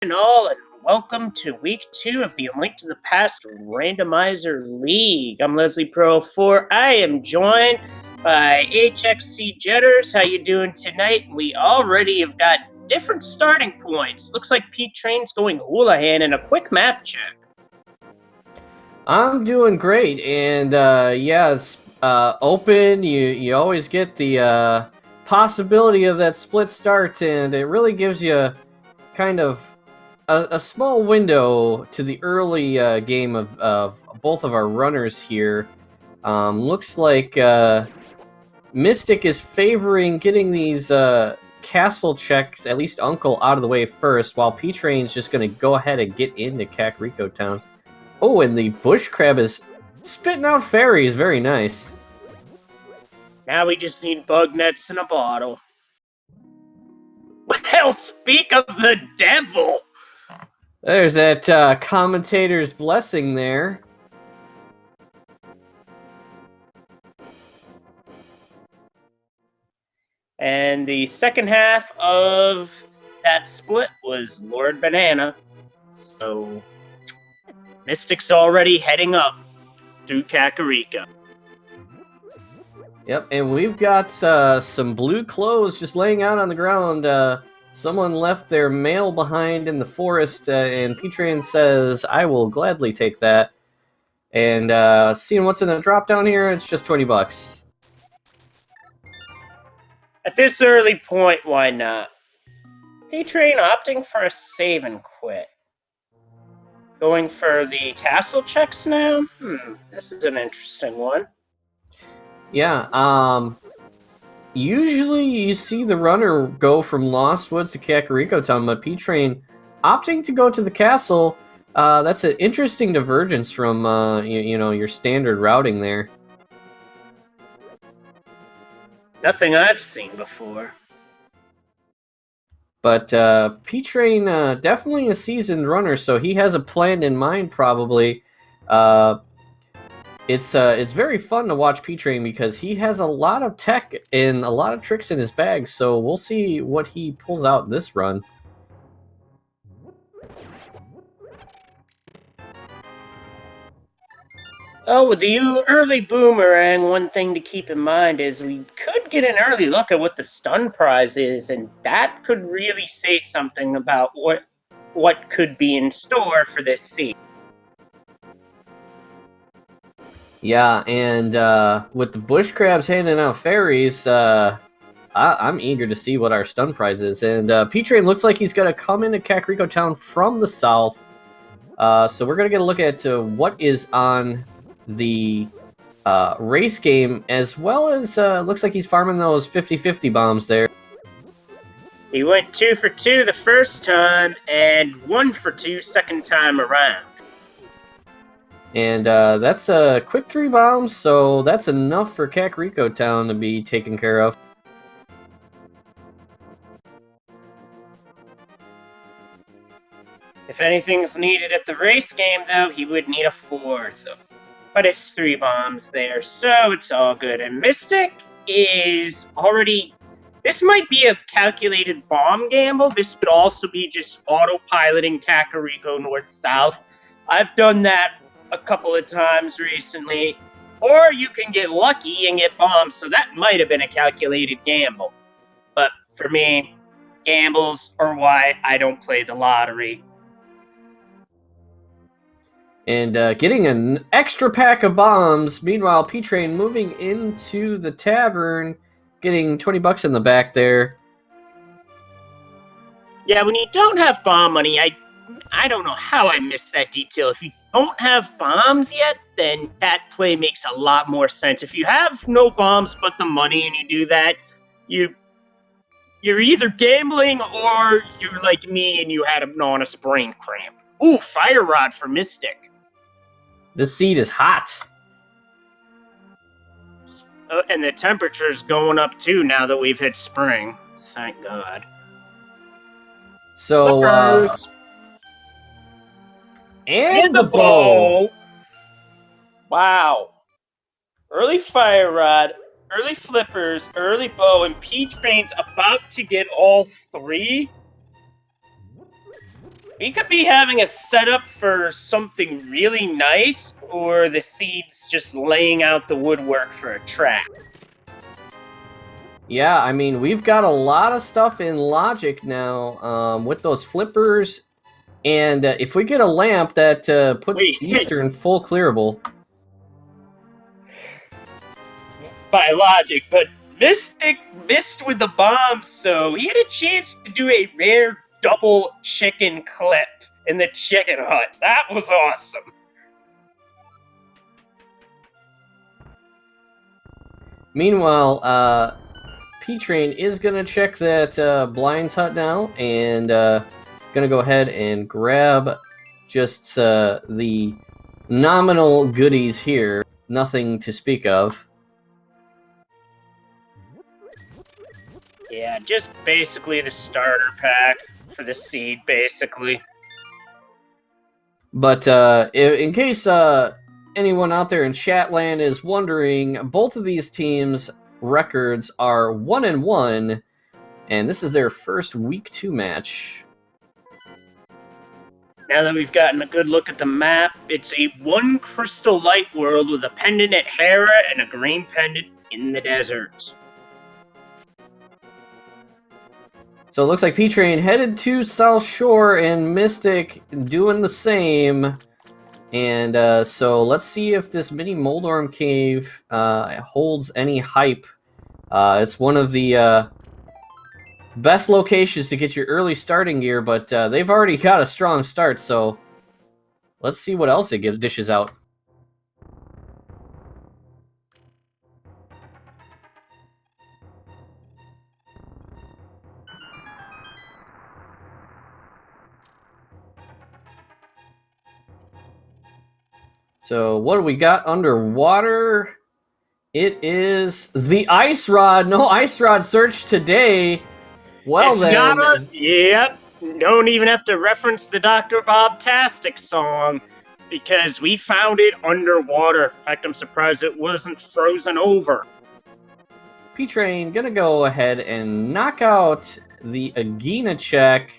and all, and welcome to week 2 of the Link to the Past Randomizer League. I'm Leslie Pro 4. I am joined by HXC Jetters. How you doing tonight? We already have got different starting points. Looks like ptrain's going Houlihan in a quick map check. I'm doing great, and yeah, it's open. You always get the possibility of that split start, and it really gives you kind of a small window to the early game of both of our runners here. Looks like Mystic is favoring getting these castle checks, at least Uncle, out of the way first, while ptrain's just going to go ahead and get into Kakariko Town. Oh, and the bush crab is spitting out fairies. Very nice. Now we just need bug nets in a bottle. Well, speak of the devil! There's that commentator's blessing there. And the second half of that split was Lord Banana. So Mystic's already heading up through Kakariko. Yep, and we've got some blue clothes just laying out on the ground. Someone left their mail behind in the forest, and ptrain says, I will gladly take that. And seeing what's in the drop down here, it's just 20 bucks. At this early point, why not? ptrain opting for a save and quit. Going for the castle checks now? This is an interesting one. Yeah, usually you see the runner go from Lost Woods to Kakariko Town, but ptrain opting to go to the castle, that's an interesting divergence from, you know, your standard routing there. Nothing I've seen before. But ptrain definitely a seasoned runner, so he has a plan in mind probably. It's very fun to watch ptrain because he has a lot of tech and a lot of tricks in his bag, so we'll see what he pulls out this run. Oh, with the early boomerang, one thing to keep in mind is we could get an early look at what the stun prize is, and that could really say something about what could be in store for this season. Yeah, and with the bush crabs handing out fairies, I'm eager to see what our stun prize is. And ptrain looks like he's going to come into Kakariko Town from the south. So we're going to get a look at what is on the race game, as well as looks like he's farming those 50-50 bombs there. He went 2 for 2 the first time, and 1 for 2 second time around. And that's a quick 3 bombs, so that's enough for Kakariko Town to be taken care of. If anything's needed at the race game, though, he would need a 4th. But it's 3 bombs there, so it's all good. And Mystic is already... This might be a calculated bomb gamble. This could also be just autopiloting Kakariko north-south. I've done that a couple of times recently. Or you can get lucky and get bombs, so that might have been a calculated gamble. But for me, gambles are why I don't play the lottery. And getting an extra pack of bombs. Meanwhile, ptrain moving into the tavern, getting 20 bucks in the back there. Yeah, when you don't have bomb money, I don't know how I missed that detail. If you don't have bombs yet, then that play makes a lot more sense. If you have no bombs but the money and you do that, you're either gambling or you're like me and you had an honest brain cramp. Ooh, fire rod for Mystic. This seed is hot. And the temperature's going up too now that we've hit spring. Thank God. So, and the bow. Wow. Early fire rod, early flippers, early bow, and ptrain's about to get all 3. We could be having a setup for something really nice, or the seeds just laying out the woodwork for a trap. Yeah, I mean, we've got a lot of stuff in logic now with those flippers, and if we get a lamp that puts Wait, Eastern full clearable. by logic, but Mystic missed with the bombs, so he had a chance to do a rare double chicken clip in the chicken hut. That was awesome. Meanwhile, ptrain is gonna check that blinds hut now, and gonna go ahead and grab just the nominal goodies here. Nothing to speak of. Yeah, just basically the starter pack for the seed, basically. But in case anyone out there in Chatland is wondering, both of these teams' records are 1-1, and this is their first Week 2 match. Now that we've gotten a good look at the map, it's a one crystal light world with a pendant at Hera and a green pendant in the desert. So it looks like ptrain headed to South Shore and Mystic doing the same. And so let's see if this mini Moldorm cave holds any hype. It's one of the best locations to get your early starting gear, but they've already got a strong start, so let's see what else it dishes out. So what do we got underwater? It is the ice rod. No ice rod search today. Well, it's then. not yep. Don't even have to reference the Dr. Bob Tastic song because we found it underwater. In fact, I'm surprised it wasn't frozen over. ptrain gonna go ahead and knock out the Agena check,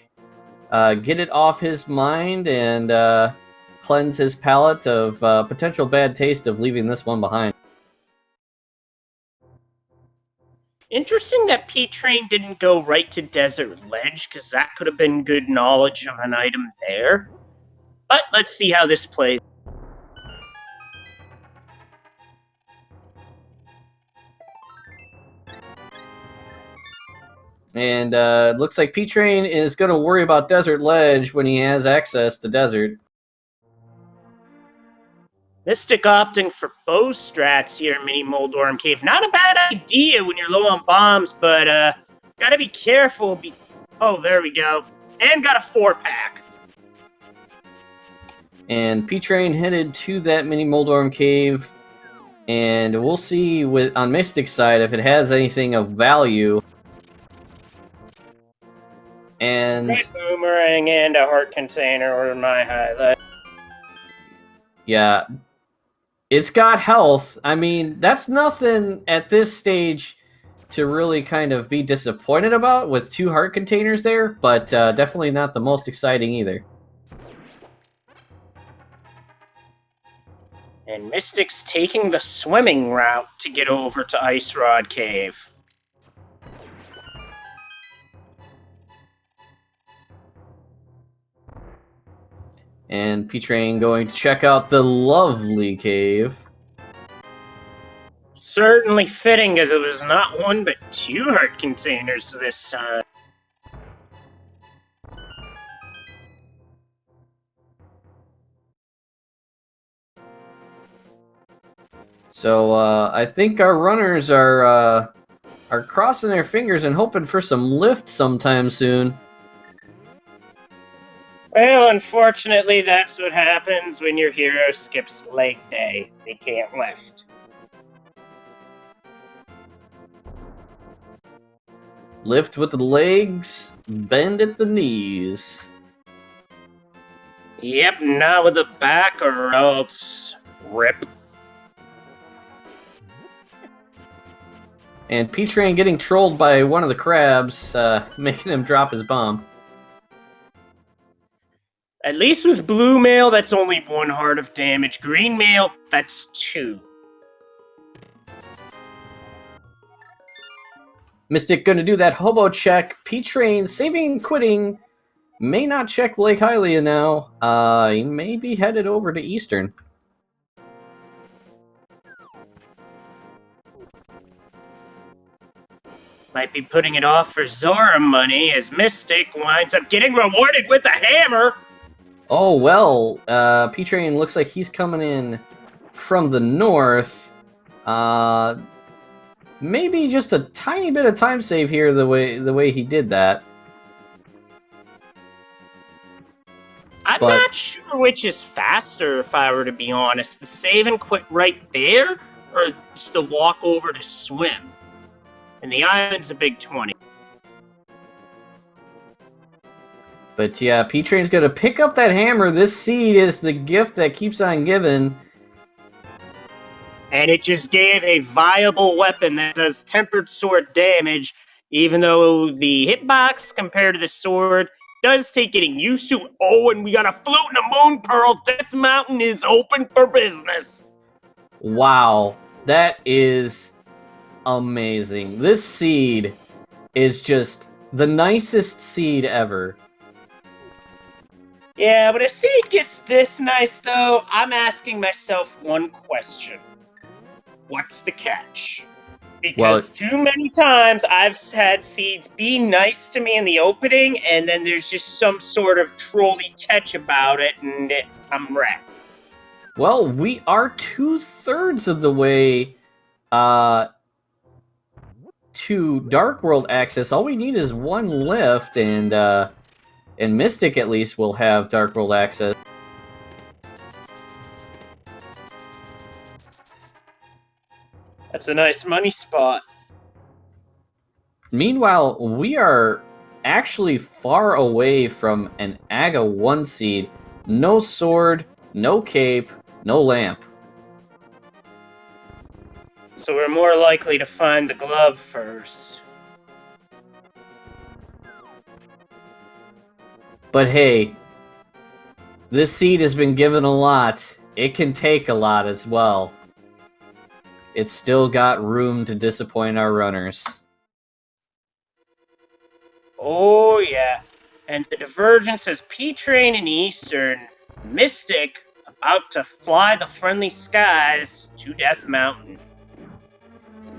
get it off his mind, and cleanse his palate of potential bad taste of leaving this one behind. Interesting that ptrain didn't go right to Desert Ledge, because that could have been good knowledge of an item there. But let's see how this plays. And it looks like ptrain is going to worry about Desert Ledge when he has access to Desert. Mystic opting for bow strats here in Mini Moldorm Cave. Not a bad idea when you're low on bombs, but gotta be careful. Oh, there we go. And got a 4-pack. And ptrain headed to that Mini Moldorm Cave, and we'll see on Mystic's side if it has anything of value. And Great boomerang and a heart container were my highlight. Yeah, it's got health. I mean, that's nothing at this stage to really kind of be disappointed about with 2 heart containers there, but definitely not the most exciting either. And Mystic's taking the swimming route to get over to Ice Rod Cave. And ptrain going to check out the lovely cave. Certainly fitting, as it was not 1 but 2 heart containers this time. So I think our runners are crossing their fingers and hoping for some lift sometime soon. Well, unfortunately, that's what happens when your hero skips leg day. They can't lift. Lift with the legs, bend at the knees. Yep, not with the back or else rip. And ptrain getting trolled by one of the crabs, making him drop his bomb. At least with blue mail, that's only 1 heart of damage. Green mail, that's 2. Mystic gonna do that hobo check. ptrain saving and quitting. May not check Lake Hylia now. He may be headed over to Eastern. Might be putting it off for Zora money as Mystic winds up getting rewarded with a hammer. Oh, well, ptrain looks like he's coming in from the north. Maybe just a tiny bit of time save here the way he did that. I'm not sure which is faster, if I were to be honest. The save and quit right there, or just the walk over to swim. And the island's a big 20. But yeah, ptrain's gonna pick up that hammer. This seed is the gift that keeps on giving. And it just gave a viable weapon that does tempered sword damage, even though the hitbox compared to the sword does take getting used to. Oh, and we got a flute and a moon pearl. Death Mountain is open for business. Wow, that is amazing. This seed is just the nicest seed ever. Yeah, but if seed gets this nice, though, I'm asking myself one question. What's the catch? Because too many times I've had seeds be nice to me in the opening, and then there's just some sort of trolly catch about it, and I'm wrecked. Well, we are 2/3 of the way to Dark World access. All we need is 1 lift, and Mystic at least will have Dark World access. That's a nice money spot. Meanwhile, we are actually far away from an AGA 1 seed. No sword, no cape, no lamp. So we're more likely to find the glove first. But hey, this seed has been given a lot. It can take a lot as well. It's still got room to disappoint our runners. Oh, yeah. And the divergence has ptrain and Eastern. Mystic about to fly the friendly skies to Death Mountain.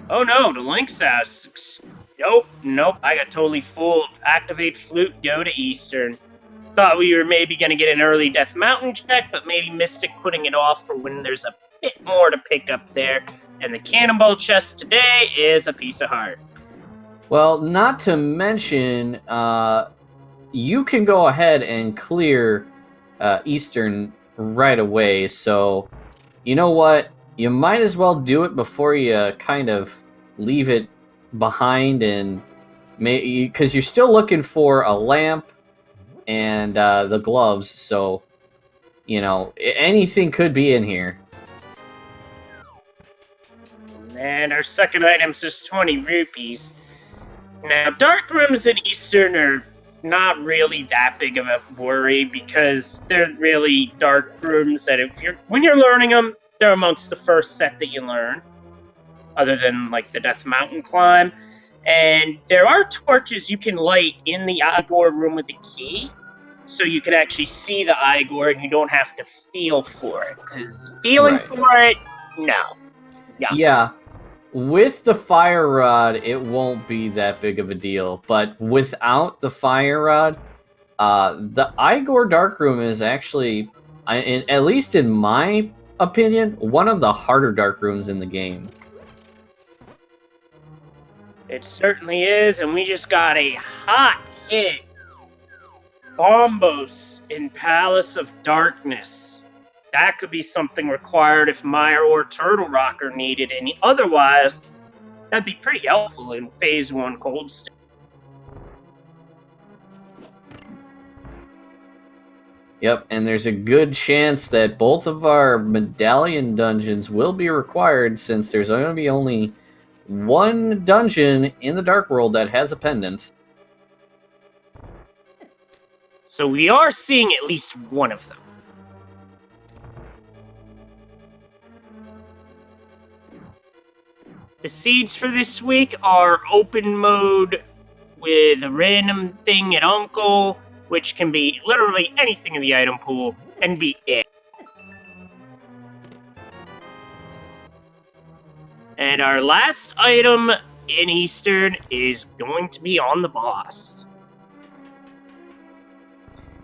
Oh no, to Link's house. Nope, I got totally fooled. Activate flute, go to Eastern. Thought we were maybe going to get an early Death Mountain check, but maybe Mystic putting it off for when there's a bit more to pick up there. And the Cannonball chest today is a piece of heart. Well, not to mention, you can go ahead and clear Eastern right away, so you know what? You might as well do it before you kind of leave it behind, and because you're still looking for a lamp and the gloves, so you know anything could be in here. And our second item's just 20 rupees. Now, dark rooms at Eastern are not really that big of a worry because they're really dark rooms that when you're learning them, they're amongst the first set that you learn, other than like the Death Mountain climb. And there are torches you can light in the Igor room with the key, so you can actually see the Igor and you don't have to feel for it. Because feeling for it, no. Yeah. With the fire rod, it won't be that big of a deal. But without the fire rod, the Igor Darkroom is actually, at least in my opinion, one of the harder dark rooms in the game. It certainly is, and we just got a hot hit. Bombos in Palace of Darkness. That could be something required if Meyer or Turtle Rock are needed, and otherwise, that'd be pretty helpful in Phase 1 Cold State. Yep, and there's a good chance that both of our medallion dungeons will be required, since there's going to be only 1 dungeon in the Dark World that has a pendant. So we are seeing at least one of them. The seeds for this week are open mode with a random thing at Uncle, which can be literally anything in the item pool, and be it. And our last item in Eastern is going to be on the boss.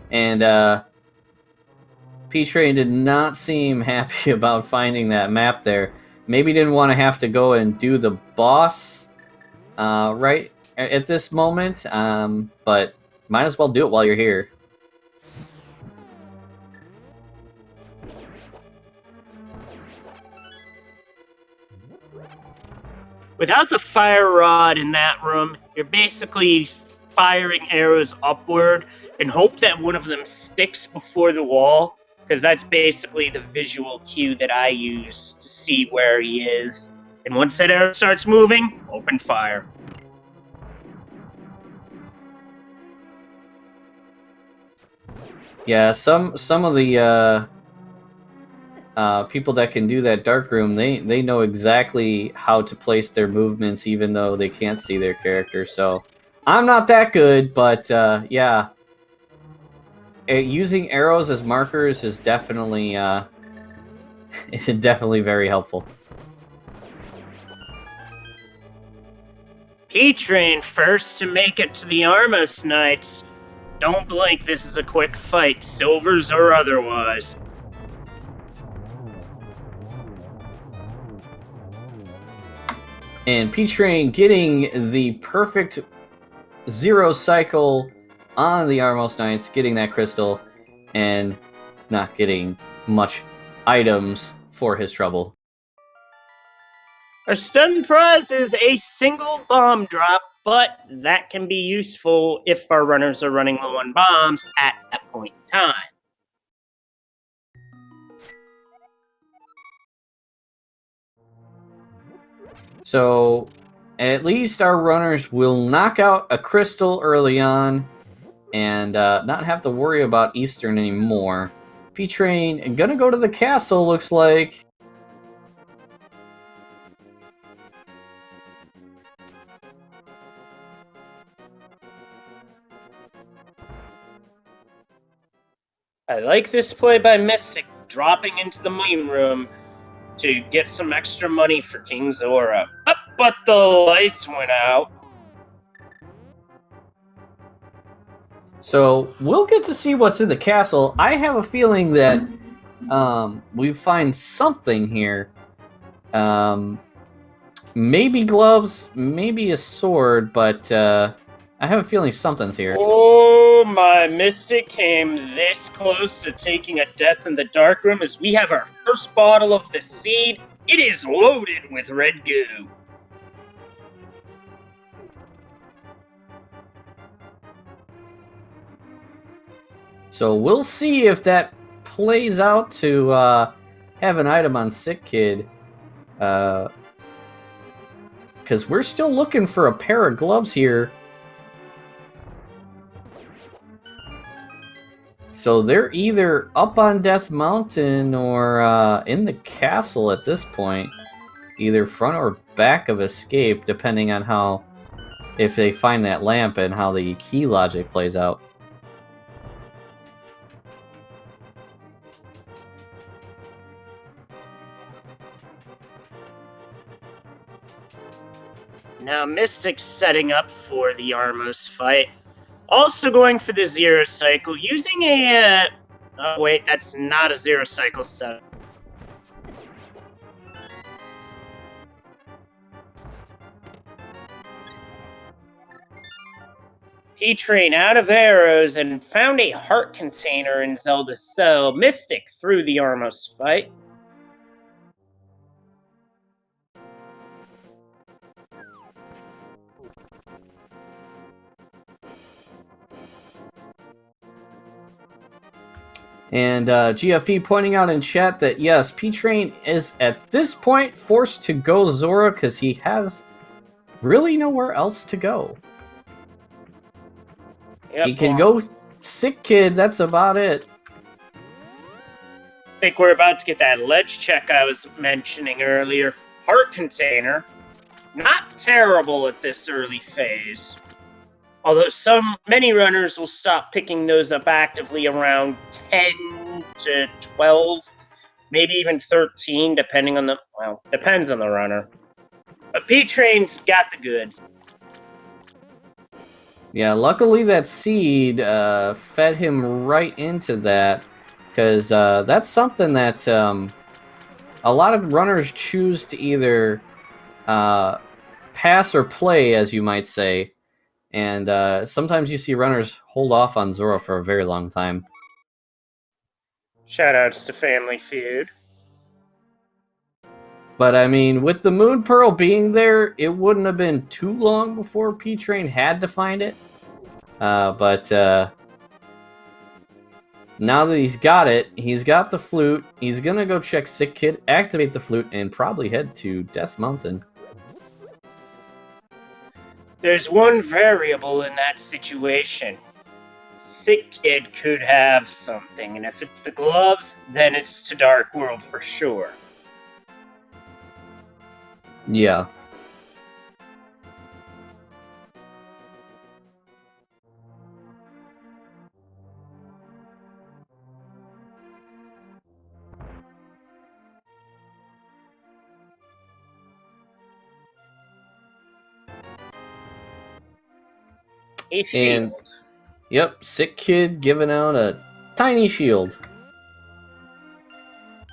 And ptrain did not seem happy about finding that map there. Maybe didn't want to have to go and do the boss right at this moment, but might as well do it while you're here. Without the fire rod in that room, you're basically firing arrows upward and hope that one of them sticks before the wall, because that's basically the visual cue that I use to see where he is. And once that arrow starts moving, open fire. Yeah, some of the people that can do that dark room, they know exactly how to place their movements, even though they can't see their character. So I'm not that good, but yeah, using arrows as markers is definitely definitely very helpful. ptrain first to make it to the Armos Knights. Don't blink, this is a quick fight, silvers or otherwise. And ptrain getting the perfect 0 cycle on the Armos Knights, getting that crystal, and not getting much items for his trouble. Our stun prize is a single bomb drop, but that can be useful if our runners are running low on bombs at that point in time. So at least our runners will knock out a crystal early on and not have to worry about Eastern anymore. ptrain gonna go to the castle, looks like. I like this play by Mystic, dropping into the main room to get some extra money for King Zora. But the lights went out. So we'll get to see what's in the castle. I have a feeling that we find something here. Maybe gloves, maybe a sword, but I have a feeling something's here. Oh, my Mystic came this close to taking a death in the dark room as we have our first bottle of the seed. It is loaded with red goo. So we'll see if that plays out to have an item on Sick Kid. Because we're still looking for a pair of gloves here. So they're either up on Death Mountain or in the castle at this point. Either front or back of Escape, depending on how... if they find that lamp and how the key logic plays out. Now Mystic's setting up for the Armos fight. Also going for the 0 cycle, using a... oh wait, that's not a 0 cycle set. ptrain out of arrows and found a heart container in Zelda's cell. Mystic through the Armos fight. And GFE pointing out in chat that yes, ptrain is at this point forced to go Zora because he has really nowhere else to go. Yep, He can go Sick Kid, that's about it. I think we're about to get that ledge check I was mentioning earlier. Heart container. Not terrible at this early phase. Although many runners will stop picking those up actively around 10 to 12, maybe even 13, depending on depends on the runner. But ptrain's got the goods. Yeah, luckily that seed fed him right into that, because that's something that a lot of runners choose to either pass or play, as you might say, and sometimes you see runners hold off on Zora for a very long time. Shoutouts to Family Feud. But I mean, with the Moon Pearl being there, it wouldn't have been too long before ptrain had to find it. But now that he's got it, he's got the flute. He's gonna go check Sick Kid, activate the flute, and probably head to Death Mountain. There's one variable in that situation. Sick Kid could have something, and if it's the gloves, then it's to Dark World for sure. Yeah. A shield. Yep, Sick Kid giving out a tiny shield.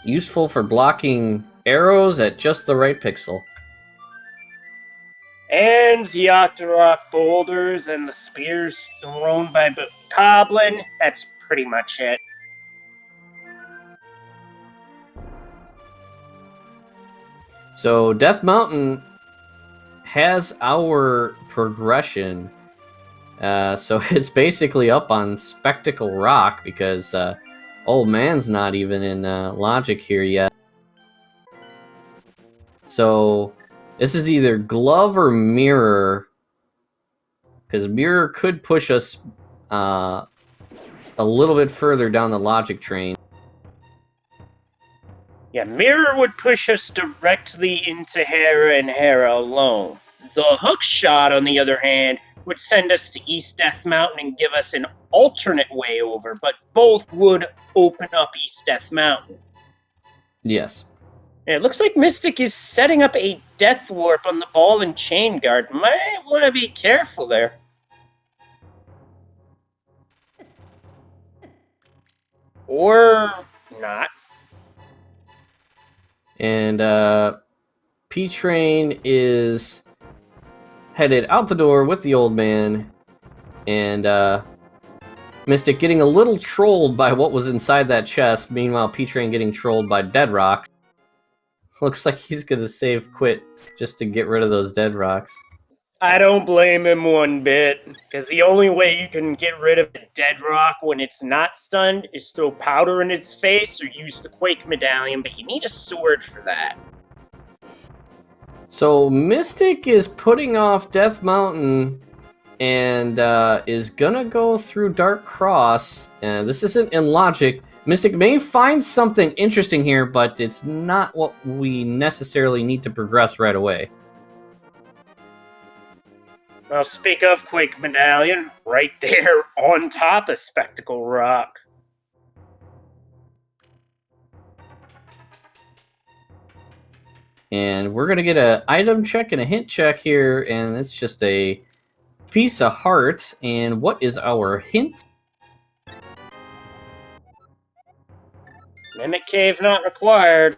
Useful for blocking arrows at just the right pixel. And Yacht-Rock boulders and the spears thrown by Bokoblin. That's pretty much it. So Death Mountain has our progression. So it's basically up on Spectacle Rock because old man's not even in logic here yet. So this is either glove or mirror, because mirror could push us a little bit further down the logic train. Yeah, mirror would push us directly into Hera and Hera alone. The hook shot, on the other hand, would send us to East Death Mountain and give us an alternate way over, but both would open up East Death Mountain. Yes. It looks like Mystic is setting up a death warp on the ball and chain guard. Might want to be careful there. Or not. And ptrain is headed out the door with the old man, and Mystic getting a little trolled by what was inside that chest. Meanwhile, ptrain getting trolled by dead rocks. Looks like he's gonna save Quit just to get rid of those dead rocks. I don't blame him one bit, because the only way you can get rid of a dead rock when it's not stunned is throw powder in its face or use the Quake Medallion, but you need a sword for that. So Mystic is putting off Death Mountain and is gonna go through Dark Cross. This isn't in logic. Mystic may find something interesting here, but it's not what we necessarily need to progress right away. Well, speak of Quake Medallion, right there on top of Spectacle Rock. And we're gonna get an item check and a hint check here, and it's just a piece of heart. And what is our hint? Mimic Cave not required.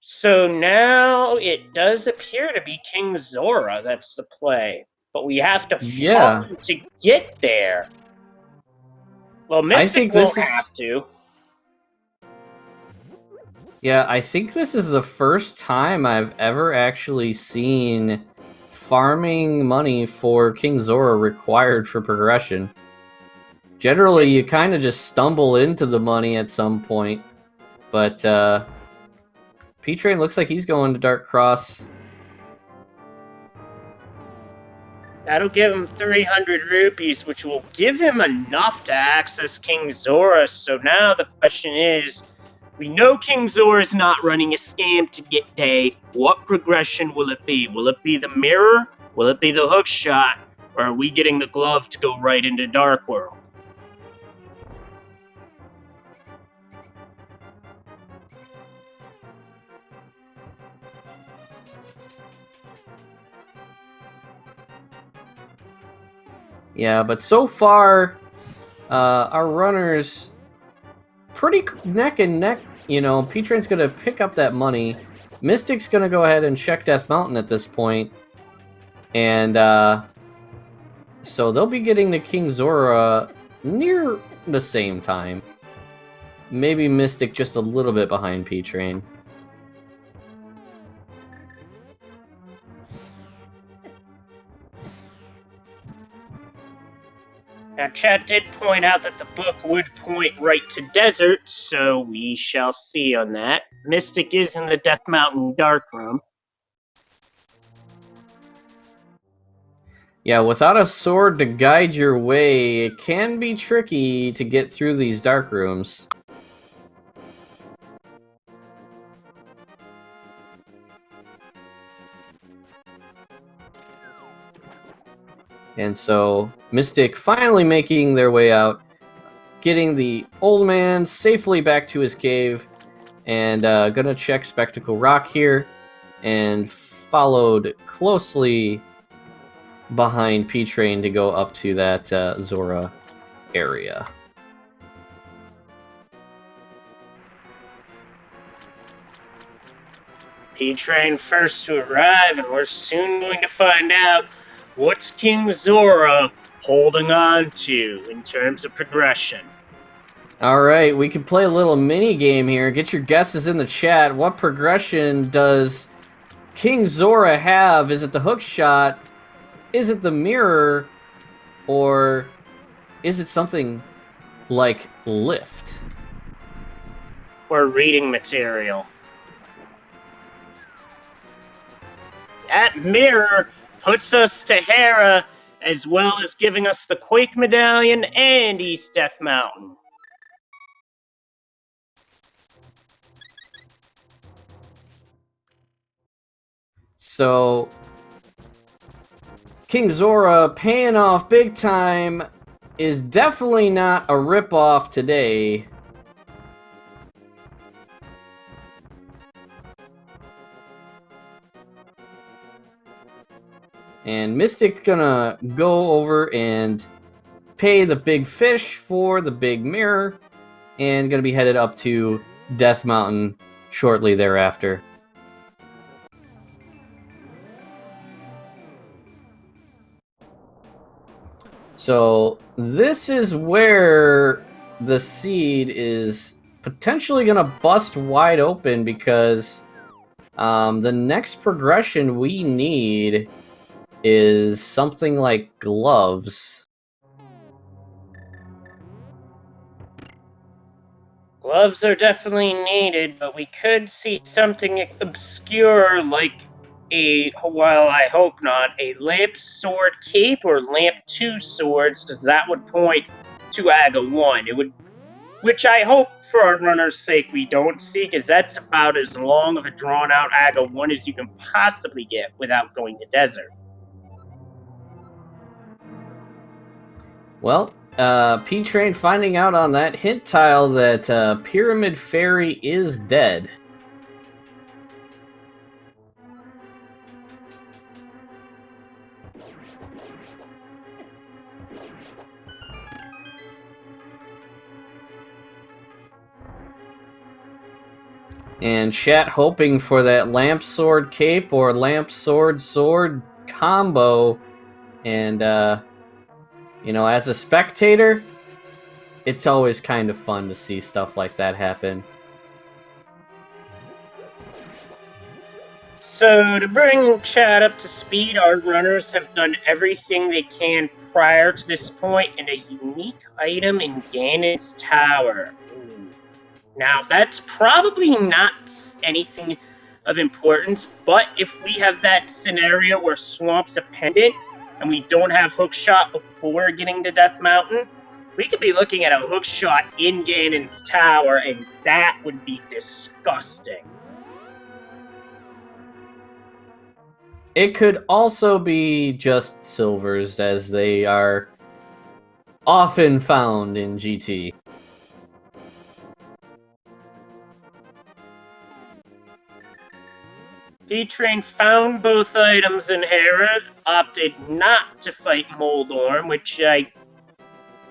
So now it does appear to be King Zora that's the play. But we have to farm to get there. Well, Mystic won't have to. Yeah, I think this is the first time I've ever actually seen farming money for King Zora required for progression. Generally, you kind of just stumble into the money at some point, but ptrain looks like he's going to Dark Cross. That'll give him 300 rupees, which will give him enough to access King Zora. So now the question is, we know King Zora is not running a scam to get Day. What progression will it be? Will it be the mirror? Will it be the hook shot? Or are we getting the glove to go right into Dark World? Yeah, but so far, our runners pretty neck and neck. You know, ptrain's gonna pick up that money. Mystic's gonna go ahead and check Death Mountain at this point, and so they'll be getting the King Zora near the same time. Maybe Mystic just a little bit behind ptrain. Now, chat did point out that the book would point right to desert, so we shall see on that. Mystic is in the Death Mountain Dark Room. Yeah, without a sword to guide your way, it can be tricky to get through these dark rooms. And so, Mystic finally making their way out, getting the old man safely back to his cave, and gonna check Spectacle Rock here, and followed closely behind ptrain to go up to that Zora area. ptrain first to arrive, and we're soon going to find out what's King Zora holding on to in terms of progression. Alright, we can play a little mini game here. Get your guesses in the chat. What progression does King Zora have? Is it the hook shot? Is it the mirror? Or is it something like lift? Or reading material. That mirror puts us to Hera, as well as giving us the Quake Medallion and East Death Mountain. So, King Zora paying off big time is definitely not a ripoff today. And Mystic gonna go over and pay the big fish for the big mirror, and gonna be headed up to Death Mountain shortly thereafter. So this is where the seed is potentially gonna bust wide open, because the next progression we need is something like gloves. Gloves are definitely needed, but we could see something obscure like well, I hope not, a lamp sword cape or lamp 2 swords, because that would point to Aga 1. It would, which I hope for our runner's sake we don't see, because that's about as long of a drawn out Aga 1 as you can possibly get without going to desert. Well, ptrain finding out on that hint tile that Pyramid Fairy is dead. And chat hoping for that lamp sword cape or lamp sword sword combo. And, you know, as a spectator, it's always kind of fun to see stuff like that happen. So, to bring chat up to speed, our runners have done everything they can prior to this point in a unique item in Ganon's Tower. Ooh. Now, that's probably not anything of importance, but if we have that scenario where Swamp's a pendant, and we don't have hook shot before getting to Death Mountain, we could be looking at a hook shot in Ganon's tower, and that would be disgusting. It could also be just silvers, as they are often found in GT. ptrain found both items in Hera, opted not to fight Moldorm, which I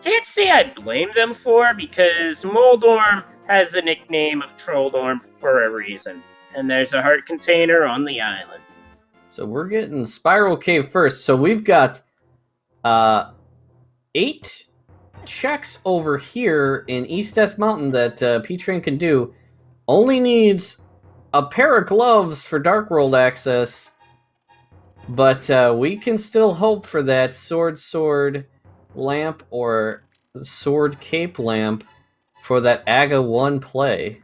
can't say I blame them for, because Moldorm has a nickname of Trolldorm for a reason, and there's a heart container on the island. So we're getting Spiral Cave first. So we've got 8 checks over here in East Death Mountain that ptrain can do. Only needs a pair of gloves for Dark World access, but we can still hope for that sword lamp or sword cape lamp for that AGA 1 play.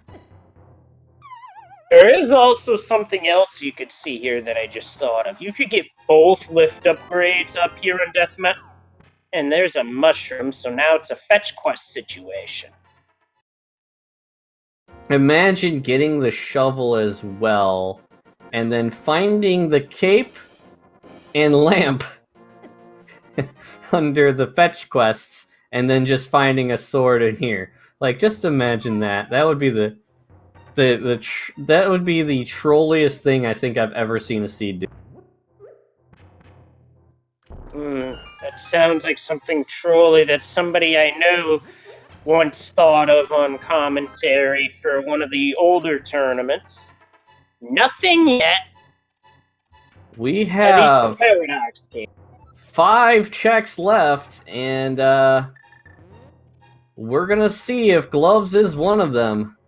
There is also something else you could see here that I just thought of. You could get both lift upgrades up here in Death Mountain, and there's a mushroom, so now it's a fetch quest situation. Imagine getting the shovel as well, and then finding the cape and lamp under the fetch quests, and then just finding a sword in here. Like, just imagine that. That would be that would be the trolliest thing I think I've ever seen a seed do. That sounds like something trolly that somebody I know once thought of on commentary for one of the older tournaments. Nothing yet. We At least have the Paradox game. 5 checks left, and we're gonna see if gloves is one of them.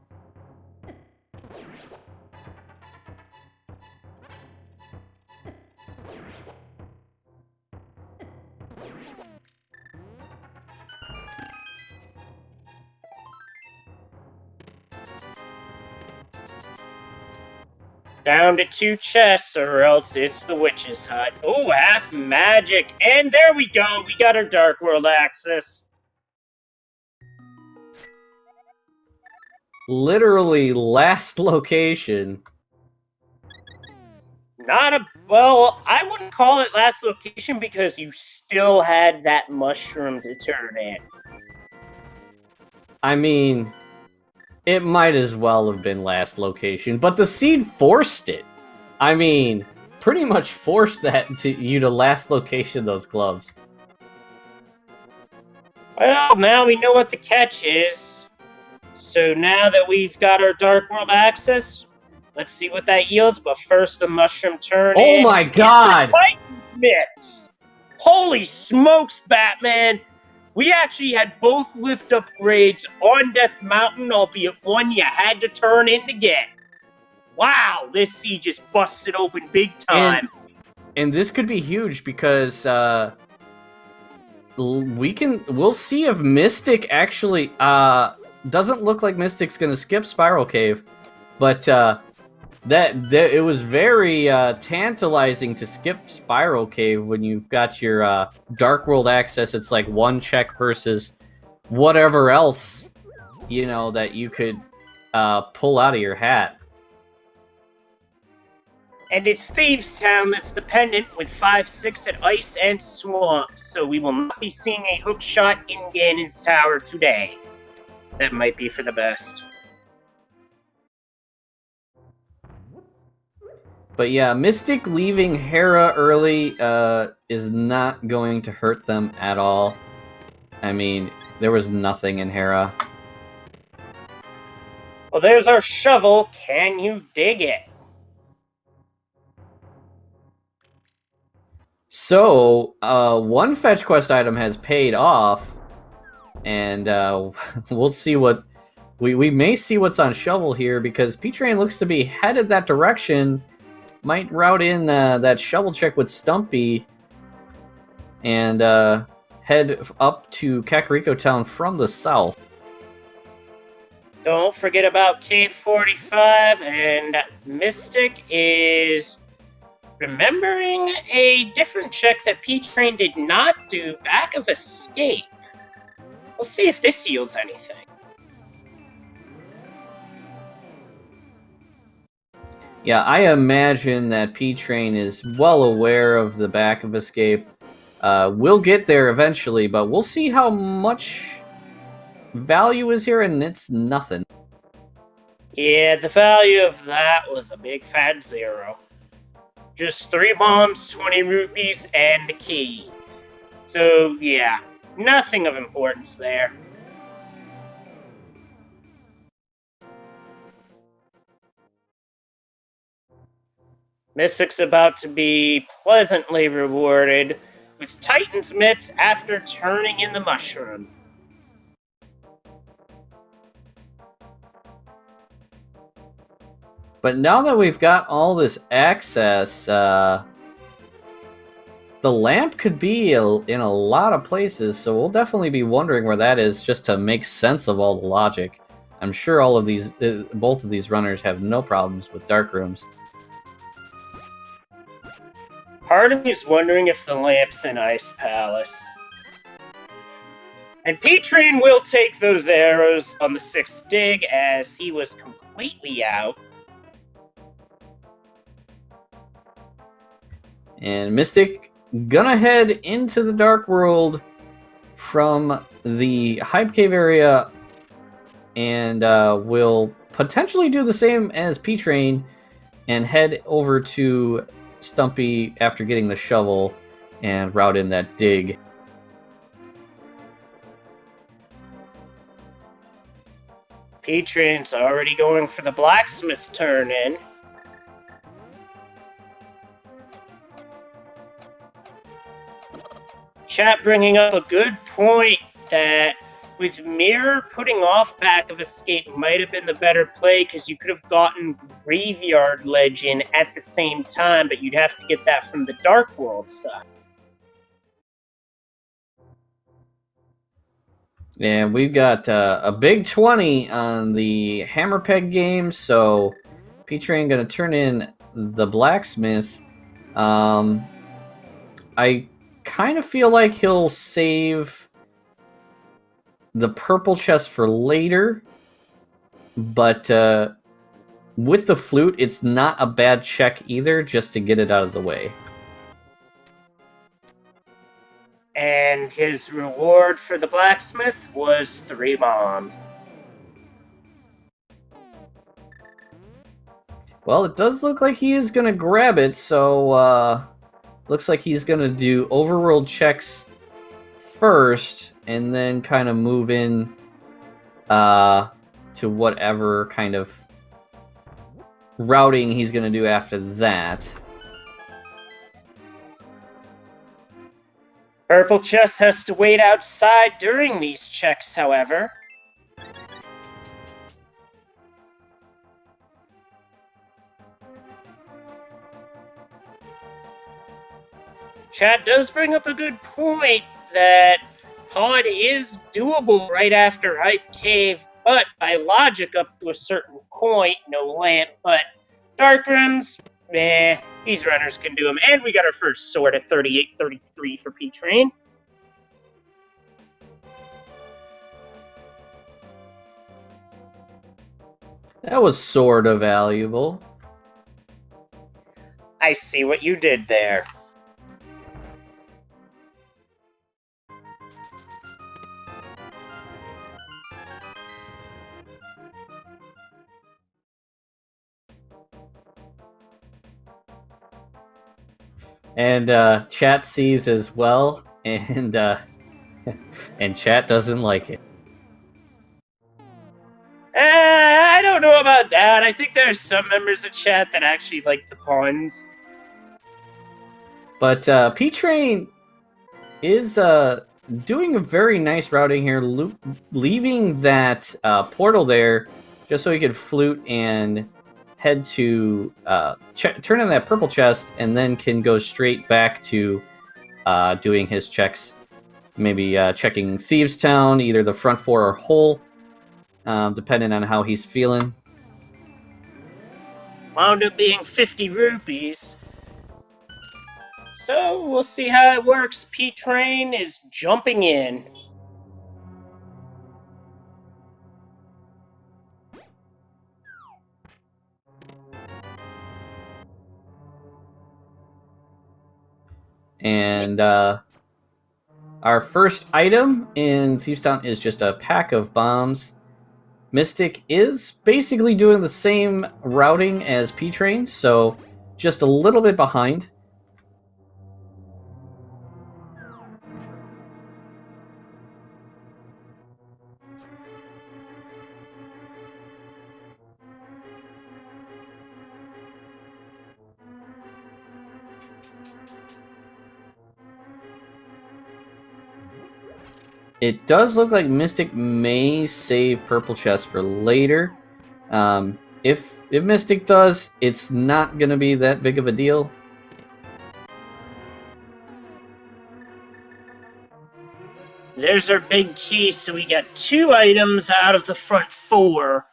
Down to 2 chests, or else it's the witch's hut. Oh, half magic. And there we go. We got our Dark World access. Literally last location. Well, I wouldn't call it last location because you still had that mushroom to turn in. I mean, it might as well have been last location, but the seed forced it. I mean, pretty much forced you to last location those gloves. Well, now we know what the catch is. So now that we've got our Dark World access, let's see what that yields. But first, the mushroom turn in. Oh my god! Titan mix! Holy smokes, Batman! We actually had both lift upgrades on Death Mountain, albeit one you had to turn in to get. Wow, this sea just busted open big time. And this could be huge because we'll see if Mystic actually doesn't look like Mystic's gonna skip Spiral Cave, but it was very tantalizing to skip Spiral Cave when you've got your Dark World access. It's like 1 check versus whatever else, you know, that you could pull out of your hat. And it's Thieves Town that's dependent with 5/6 at Ice and Swamp, so we will not be seeing a hook shot in Ganon's Tower today. That might be for the best. But yeah, Mystic leaving Hera early is not going to hurt them at all. I mean, there was nothing in Hera. Well, there's our shovel. Can you dig it? So, 1 fetch quest item has paid off, and we'll see what... We may see what's on shovel here, because ptrain looks to be headed that direction. Might route in that shovel check with Stumpy, and head up to Kakariko Town from the south. Don't forget about Cave 45, and Mystic is Remembering a different check that ptrain did not do back of escape. We'll see if this yields anything. Yeah, I imagine that ptrain is well aware of the back of escape. We'll get there eventually, but we'll see how much value is here, and it's nothing. Yeah, the value of that was a big fat 0. Just 3 bombs, 20 rupees, and a key. So, yeah, nothing of importance there. Mystic's about to be pleasantly rewarded with Titan's Mitts after turning in the mushroom. But now that we've got all this access, the lamp could be in a lot of places, so we'll definitely be wondering where that is just to make sense of all the logic. I'm sure all of these, both of these runners have no problems with dark rooms. Part of me is wondering if the lamp's in Ice Palace. And ptrain will take those arrows on the 6th dig as he was completely out. And Mystic gonna head into the Dark World from the Hype Cave area and will potentially do the same as ptrain and head over to Stumpy after getting the shovel and route in that dig. ptrain's already going for the blacksmith turn in. Chat bringing up a good point that with Mirror putting off back of escape might have been the better play because you could have gotten Graveyard Legend at the same time, but you'd have to get that from the Dark World side. And we've got a big 20 on the Hammer Peg game, so ptrain going to turn in the blacksmith. I kind of feel like he'll save the purple chest for later, but with the flute, it's not a bad check either, just to get it out of the way. And his reward for the blacksmith was 3 bombs. Well, it does look like he is going to grab it, so looks like he's going to do overworld checks first, and then kind of move in to whatever kind of routing he's going to do after that. Purple chest has to wait outside during these checks, however. Chat does bring up a good point that Pod is doable right after Hype Cave, but by logic up to a certain point, no lamp, but Dark Rooms, these runners can do them. And we got our first sword at 38-33 for ptrain. That was sort of valuable. I see what you did there. And chat sees as well, and and chat doesn't like it. I don't know about that. I think there are some members of chat that actually like the puns. But ptrain is doing a very nice routing here, leaving that portal there just so he could flute and head to turn in that purple chest, and then can go straight back to doing his checks. Maybe checking Thieves Town, either the front 4 or whole, depending on how he's feeling. Wound up being 50 rupees. So we'll see how it works. ptrain is jumping in. And our first item in Thieves Town is just a pack of bombs. Mystic is basically doing the same routing as ptrain, so just a little bit behind. It does look like Mystic may save Purple Chest for later. If Mystic does, it's not going to be that big of a deal. There's our big key, so we got 2 items out of the front 4.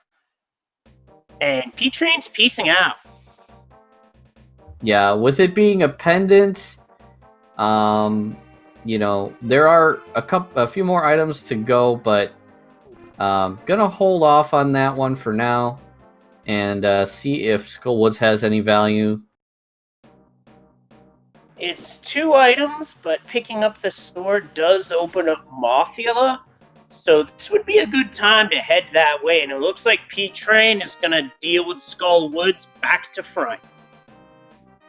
And ptrain's piecing out. Yeah, with it being a pendant, you know, there are a few more items to go, but gonna hold off on that one for now and see if Skullwoods has any value. It's 2 items, but picking up the sword does open up Mothula, so this would be a good time to head that way, and it looks like ptrain is going to deal with Skullwoods back to front.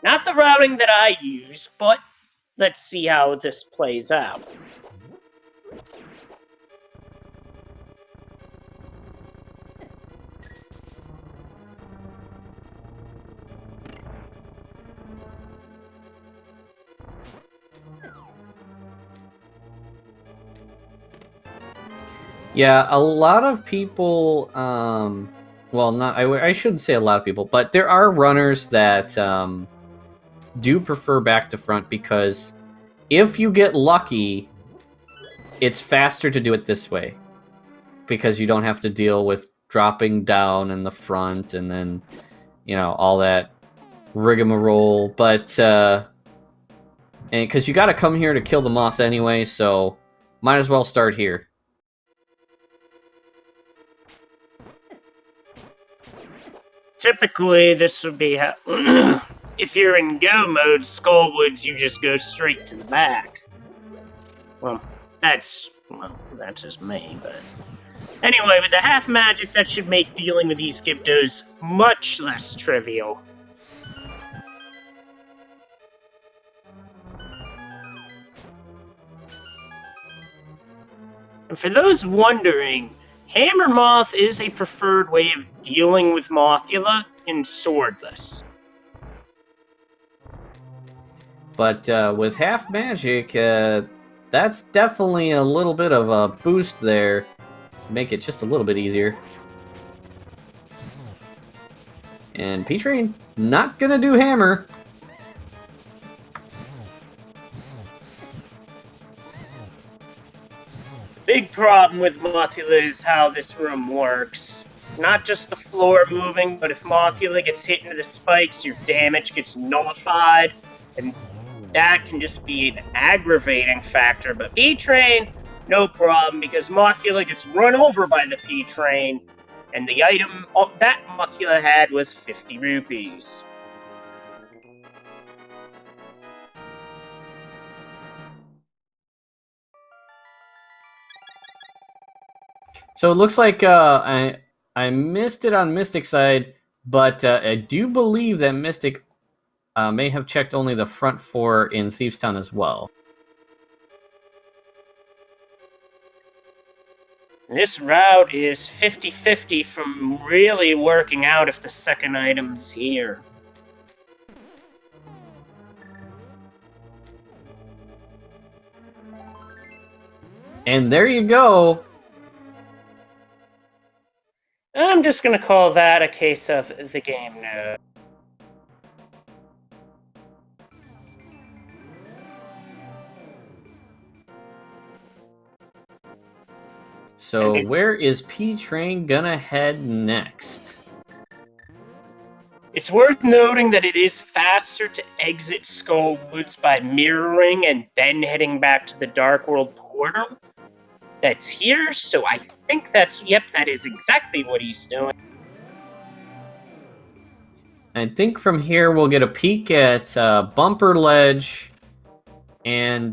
Not the routing that I use, but let's see how this plays out. Yeah, a lot of people, well, not I shouldn't say a lot of people, but there are runners that do prefer back to front because if you get lucky, it's faster to do it this way because you don't have to deal with dropping down in the front and then, you know, all that rigmarole. But and because you got to come here to kill the moth anyway, so might as well start here. Typically, this would be how... if you're in go mode, Skullwoods, you just go straight to the back. Well, that's just me, but... Anyway, with the half magic, that should make dealing with these Gyptos much less trivial. And for those wondering, Hammer Moth is a preferred way of dealing with Mothula in Swordless. But with half magic, that's definitely a little bit of a boost there. Make it just a little bit easier. And ptrain not gonna do hammer. Big problem with Mothula is how this room works. Not just the floor moving, but if Mothula gets hit into the spikes, your damage gets nullified, and that can just be an aggravating factor. But ptrain, no problem, because Mothula gets run over by the ptrain, and the item that Mothula had was 50 rupees. So it looks like I missed it on Mystic side, but I do believe that Mystic may have checked only the front 4 in Thieves Town as well. This route is 50-50 from really working out if the second item's here. And there you go. I'm just gonna call that a case of the game node. So where is ptrain gonna head next? It's worth noting that it is faster to exit Skull Woods by mirroring and then heading back to the Dark World portal that's here, so I think that is exactly what he's doing. I think from here we'll get a peek at Bumper Ledge, and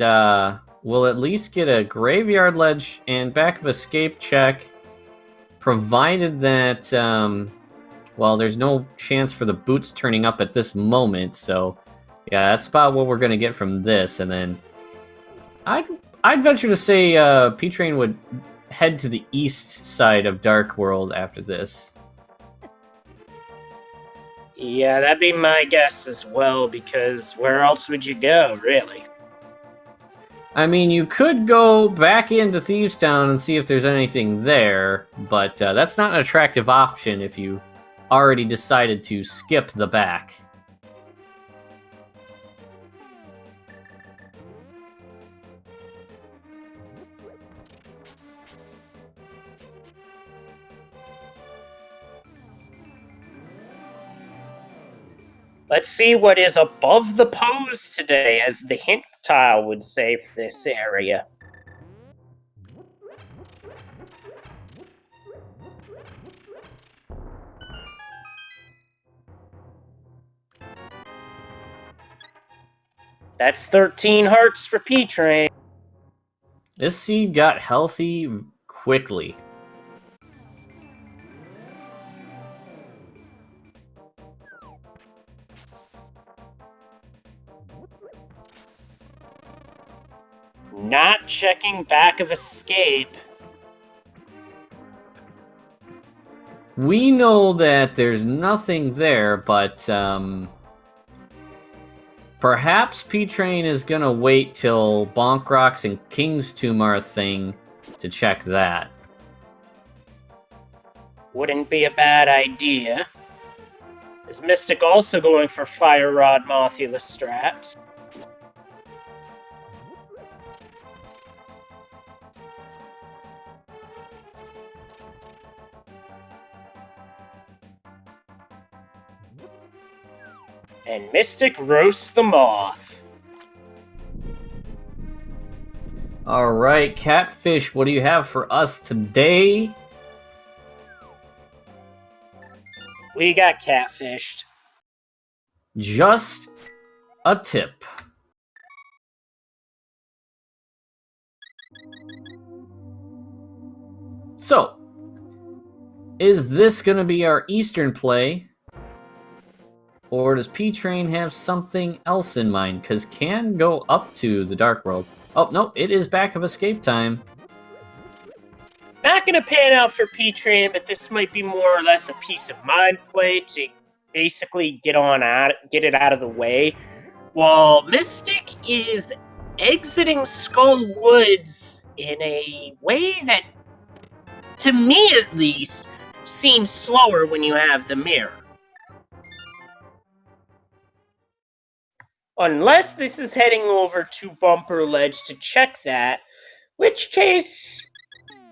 we'll at least get a Graveyard Ledge and Back of Escape check, provided that, well, there's no chance for the boots turning up at this moment, so yeah, that's about what we're going to get from this, and then I'd venture to say ptrain would head to the east side of Dark World after this. Yeah, that'd be my guess as well, because where else would you go, really? I mean, you could go back into Thieves Town and see if there's anything there, but that's not an attractive option if you already decided to skip the back. Let's see what is above the pose today, as the hint tile would say for this area. That's 13 hearts for ptrain. This seed got healthy quickly. Not checking Back of Escape. We know that there's nothing there, but perhaps ptrain is gonna wait till Bonk Rocks and King's Tomb are a thing to check that. Wouldn't be a bad idea. Is Mystic also going for Fire Rod Mothula straps? And Mystic roasts the moth. Alright, Catfish, what do you have for us today? We got catfished. Just a tip. So, is this going to be our Eastern play? Or does ptrain have something else in mind? Because can go up to the Dark World. Oh, no, it is Back of Escape time. Not gonna pan out for ptrain, but this might be more or less a peace of mind play to basically get it out of the way. While Mystic is exiting Skull Woods in a way that, to me at least, seems slower when you have the mirror. Unless this is heading over to Bumper Ledge to check that, which case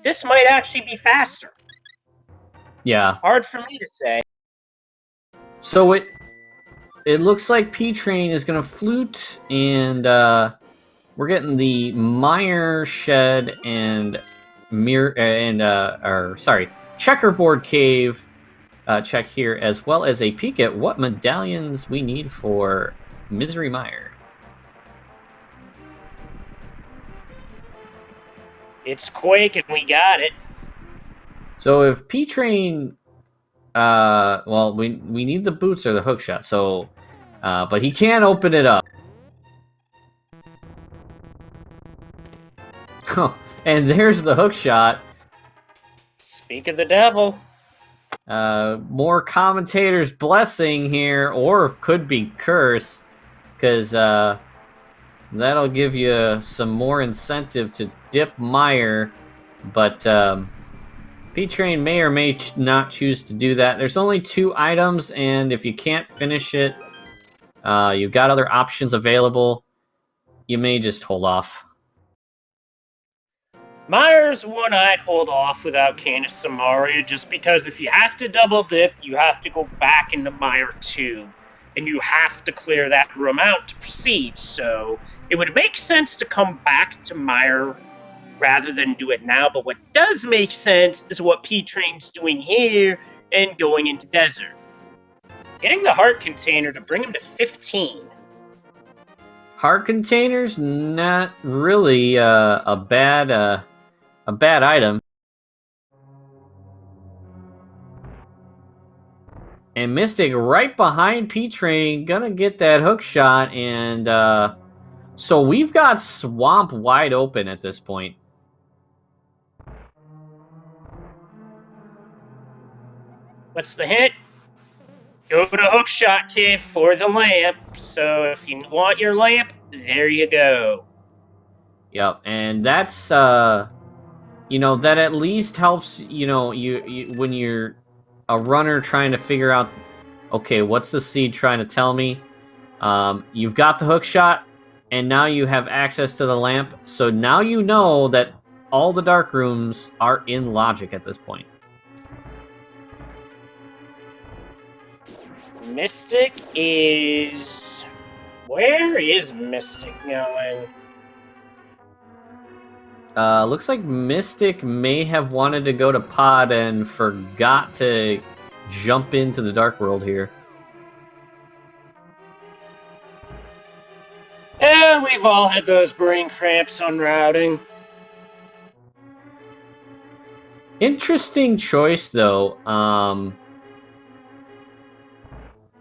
this might actually be faster. Yeah. Hard for me to say. So it looks like ptrain is gonna flute, and we're getting the Mire Shed and Checkerboard Cave check here, as well as a peek at what medallions we need for Misery Mire. It's Quake and we got it. So if ptrain, well, we need the boots or the hookshot. So, but he can't open it up. And there's the hookshot. Speak of the devil. More commentators blessing here, or could be curse, because that'll give you some more incentive to dip Mire, but ptrain may or may not choose to do that. There's only 2 items, and if you can't finish it, you've got other options available. You may just hold off. Myers one I'd hold off without Canis Samaria, just because if you have to double dip, you have to go back into Meyer 2. And you have to clear that room out to proceed, so it would make sense to come back to Meyer rather than do it now, but what does make sense is what ptrain's doing here and going into Desert. Getting the heart container to bring him to 15. Heart containers, not really a bad item. And Mystic right behind ptrain, gonna get that hook shot, and so we've got Swamp wide open at this point. What's the hint? Go to Hookshot Cave for the lamp. So if you want your lamp, there you go. Yep, and that's you know, that at least helps, you know, you when you're a runner trying to figure out, okay, what's the seed trying to tell me? You've got the hook shot, and now you have access to the lamp, so now you know that all the dark rooms are in logic at this point. Mystic is... Where is Mystic going? Looks like Mystic may have wanted to go to Pod and forgot to jump into the Dark World here. Yeah, we've all had those brain cramps on routing. Interesting choice, though.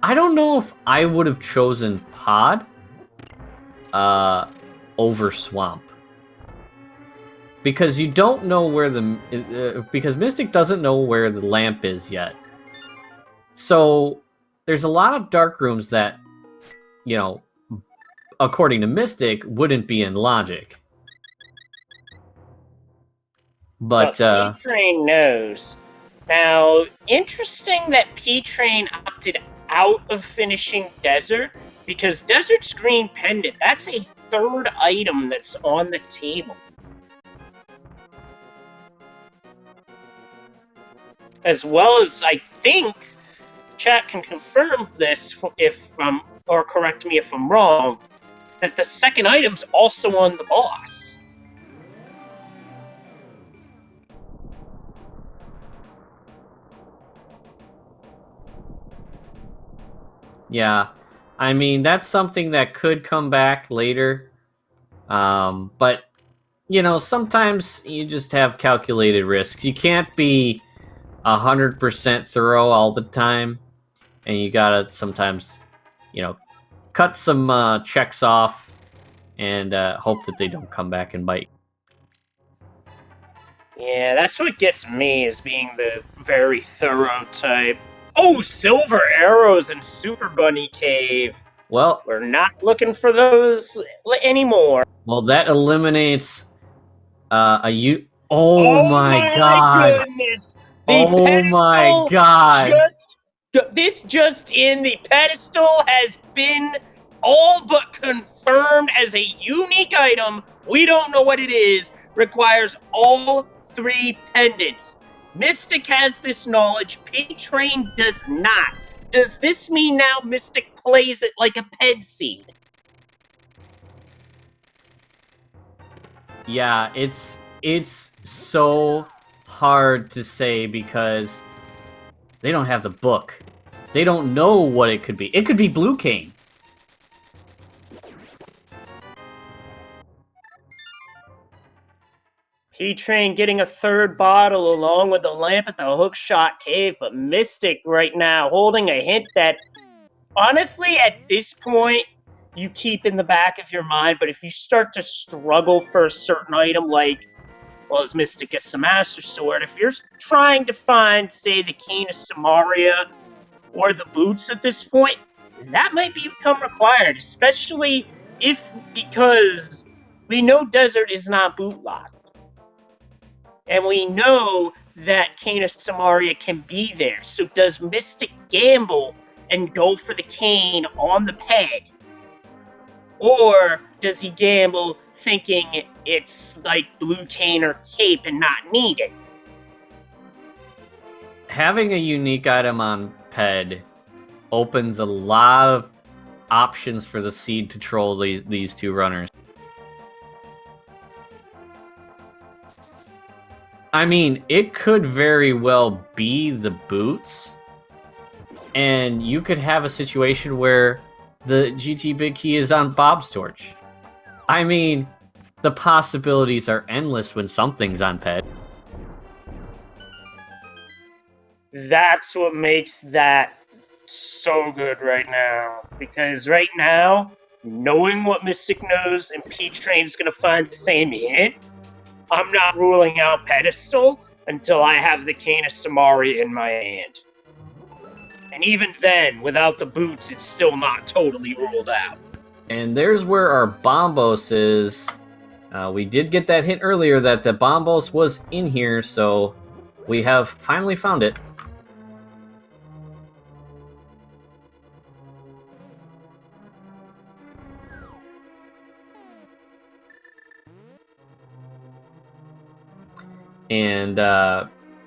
I don't know if I would have chosen Pod over Swamp. Because you don't know where because Mystic doesn't know where the lamp is yet. So there's a lot of dark rooms that, you know, according to Mystic, wouldn't be in logic. But ptrain knows. Now, interesting that ptrain opted out of finishing Desert, because Desert's green pendant, that's a third item that's on the table. As well as, I think, chat can confirm this or correct me if I'm wrong, that the second item's also on the boss. yeah, I mean, that's something that could come back later. But, you know, sometimes you just have calculated risks. You can't be 100% thorough all the time, and you gotta sometimes, you know, cut some checks off and hope that they don't come back and bite. Yeah, that's what gets me, is being the very thorough type. Oh, silver arrows in Super Bunny Cave. Well, we're not looking for those anymore. Well, that eliminates Oh my god! Goodness! Oh my god! This just in, the pedestal has been all but confirmed as a unique item. We don't know what it is. Requires all 3 pendants. Mystic has this knowledge. ptrain does not. Does this mean now Mystic plays it like a ped seed? Yeah, it's so hard to say because they don't have the book. They don't know what it could be. It could be Blue Cane. ptrain getting a third bottle along with the lamp at the Hookshot Cave, but Mystic right now holding a hint that, honestly, at this point, you keep in the back of your mind, but if you start to struggle for a certain item, like, well, as Mystic gets the Master Sword, if you're trying to find, say, the Cane of Samaria or the boots at this point, that might become required, especially because we know Desert is not boot locked. And we know that Cane of Samaria can be there. So does Mystic gamble and go for the cane on the peg? Or does he gamble thinking it's like blue cane or cape and not needed. Having a unique item on Ped opens a lot of options for the seed to troll these two runners. I mean, it could very well be the boots, and you could have a situation where the GT Big Key is on Bob's torch. I mean, the possibilities are endless when something's on Ped. That's what makes that so good right now. Because right now, knowing what Mystic knows and ptrain's going to find the same hint, I'm not ruling out Pedestal until I have the Cane of Samari in my hand. And even then, without the boots, it's still not totally ruled out. And there's where our Bombos is. We did get that hint earlier that the Bombos was in here, so we have finally found it. And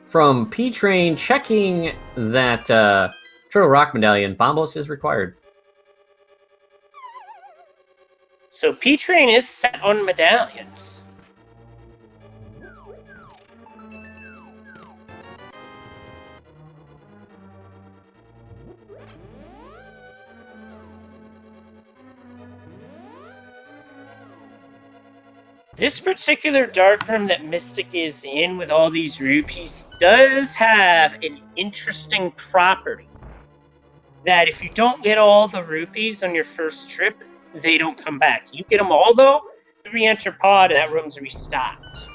from ptrain checking that Turtle Rock Medallion, Bombos is required. So ptrain is set on medallions. This particular dark room that Mystic is in with all these rupees does have an interesting property. That if you don't get all the rupees on your first trip, they don't come back. You get them all, though, you re-enter pod and that room's restocked.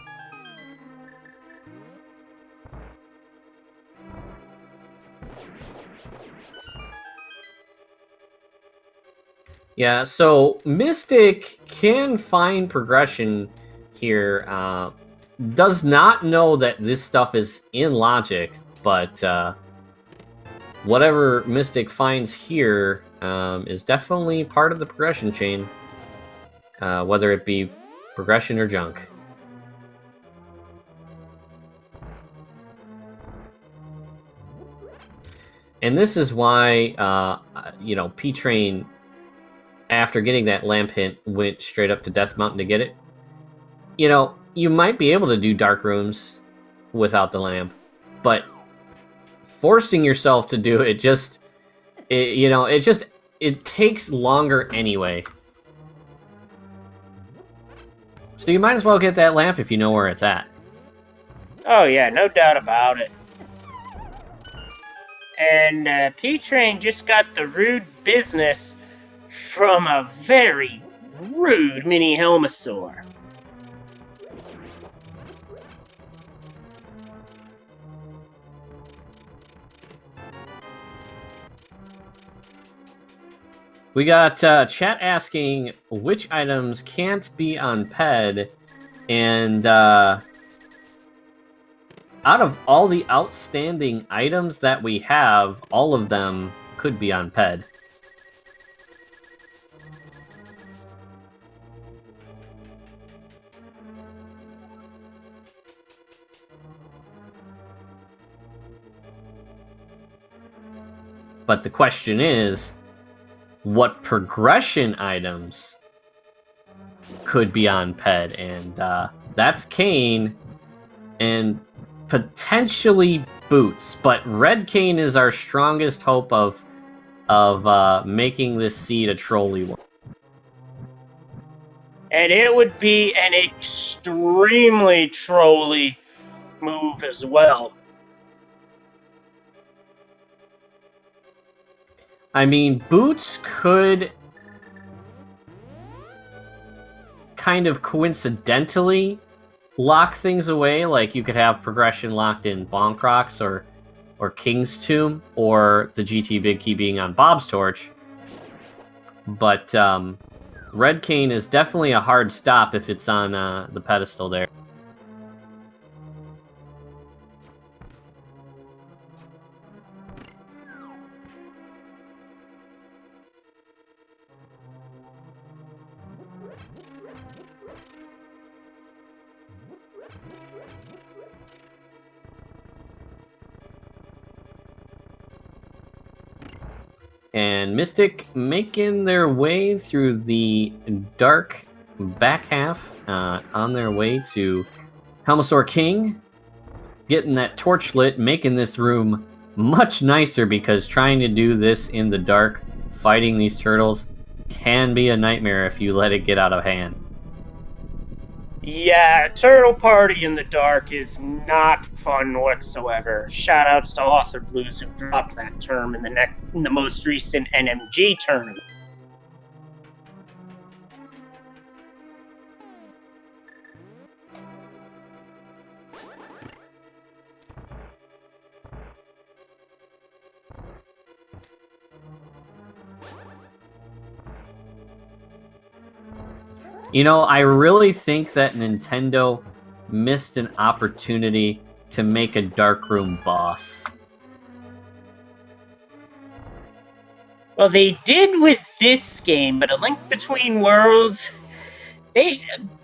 Yeah, so Mystic can find progression here. Does not know that this stuff is in logic, but whatever Mystic finds here is definitely part of the progression chain, whether it be progression or junk. And this is why, ptrain, after getting that lamp hint, went straight up to Death Mountain to get it. You know, you might be able to do dark rooms without the lamp, but forcing yourself to do it it takes longer anyway. So you might as well get that lamp if you know where it's at. Oh yeah, no doubt about it. And ptrain just got the rude business from a very rude mini Helmasaur. We got chat asking which items can't be on Ped, and out of all the outstanding items that we have, all of them could be on Ped. But the question is, what progression items could be on Ped? And that's Cane and potentially Boots. But Red Cane is our strongest hope of making this seed a trolley one. And it would be an extremely trolly move as well. I mean, Boots could kind of coincidentally lock things away. Like, you could have progression locked in Bonkrox or King's Tomb, or the GT Big Key being on Bob's Torch. But Red Cane is definitely a hard stop if it's on the pedestal there. And Mystic making their way through the dark back half on their way to Helmasaur King, getting that torch lit, making this room much nicer because trying to do this in the dark, fighting these turtles, can be a nightmare if you let it get out of hand. Yeah, Turtle Party in the dark is not fun whatsoever. Shoutouts to Author Blues who dropped that term in the most recent NMG tournament. You know, I really think that Nintendo missed an opportunity to make a darkroom boss. Well, they did with this game, but A Link Between Worlds,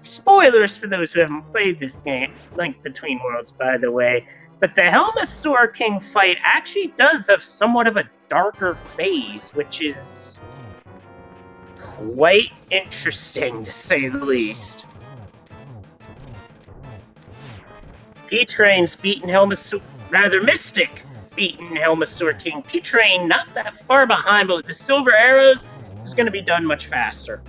spoilers for those who haven't played this game, Link Between Worlds, by the way, but the Helmasaur King fight actually does have somewhat of a darker phase, which is quite interesting, to say the least. P-Train's beaten Helmasaur, rather Mystic beaten Helmasaur King. P-Train not that far behind, but with the silver arrows, is going to be done much faster.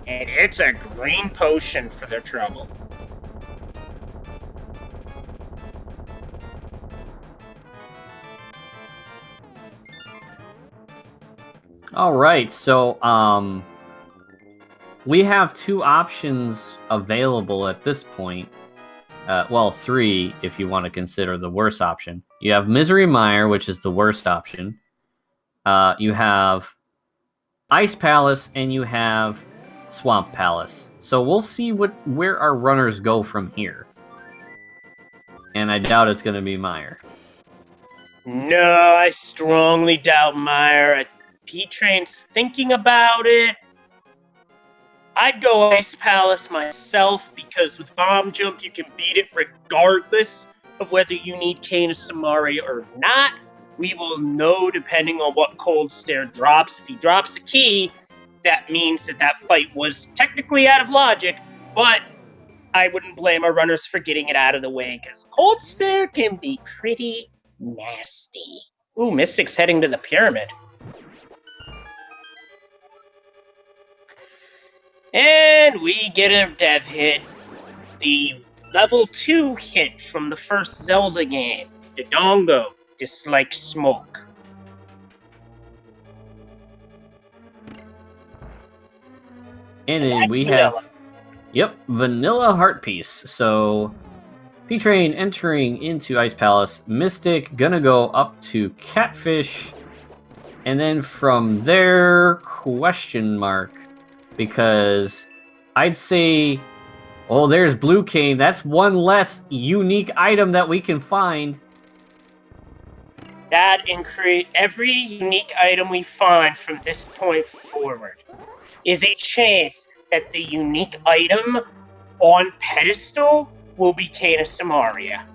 And it's a green potion for their trouble. All right, so we have two options available at this point. Well, three if you want to consider the worst option. You have Misery Mire, which is the worst option. You have Ice Palace, and you have Swamp Palace. So we'll see where our runners go from here. And I doubt it's going to be Mire. No, I strongly doubt Mire. P-Train's thinking about it. I'd go Ice Palace myself, because with Bomb Jump you can beat it regardless of whether you need Cane of Samaria or not. We will know depending on what Cold Stare drops. If he drops a key, that means that fight was technically out of logic, but I wouldn't blame our runners for getting it out of the way, because Cold Stare can be pretty nasty. Ooh, Mystic's heading to the pyramid. And we get a dev hit. The level 2 hit from the first Zelda game. Dodongo dislikes smoke. And then we have, Vanilla Heart Piece. So P-Train entering into Ice Palace. Mystic gonna go up to Catfish. And then from there, question mark. Because I'd say, oh, there's Blue Cane. That's one less unique item that we can find. That increase every unique item we find from this point forward is a chance that the unique item on pedestal will be Cane of Samaria.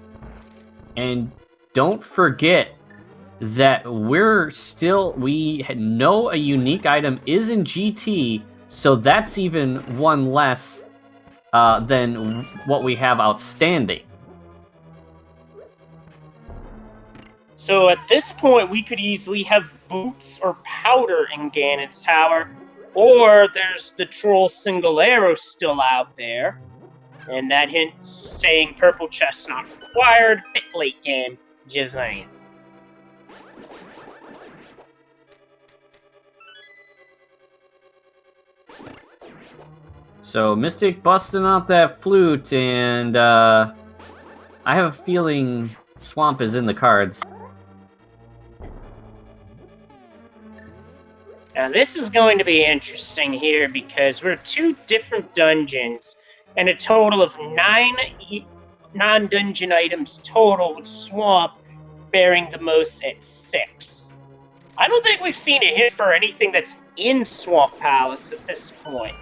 And don't forget that we know a unique item is in GT, so that's even one less than what we have outstanding. So at this point, we could easily have boots or powder in Ganon's tower, or there's the troll single arrow still out there, and that hint saying purple chest not required, bit late game, just saying. So Mystic busting out that flute, and I have a feeling Swamp is in the cards. Now this is going to be interesting here, because we're 2 different dungeons, and a total of 9 non-dungeon items total, with Swamp bearing the most at 6. I don't think we've seen a hit for anything that's in Swamp Palace at this point.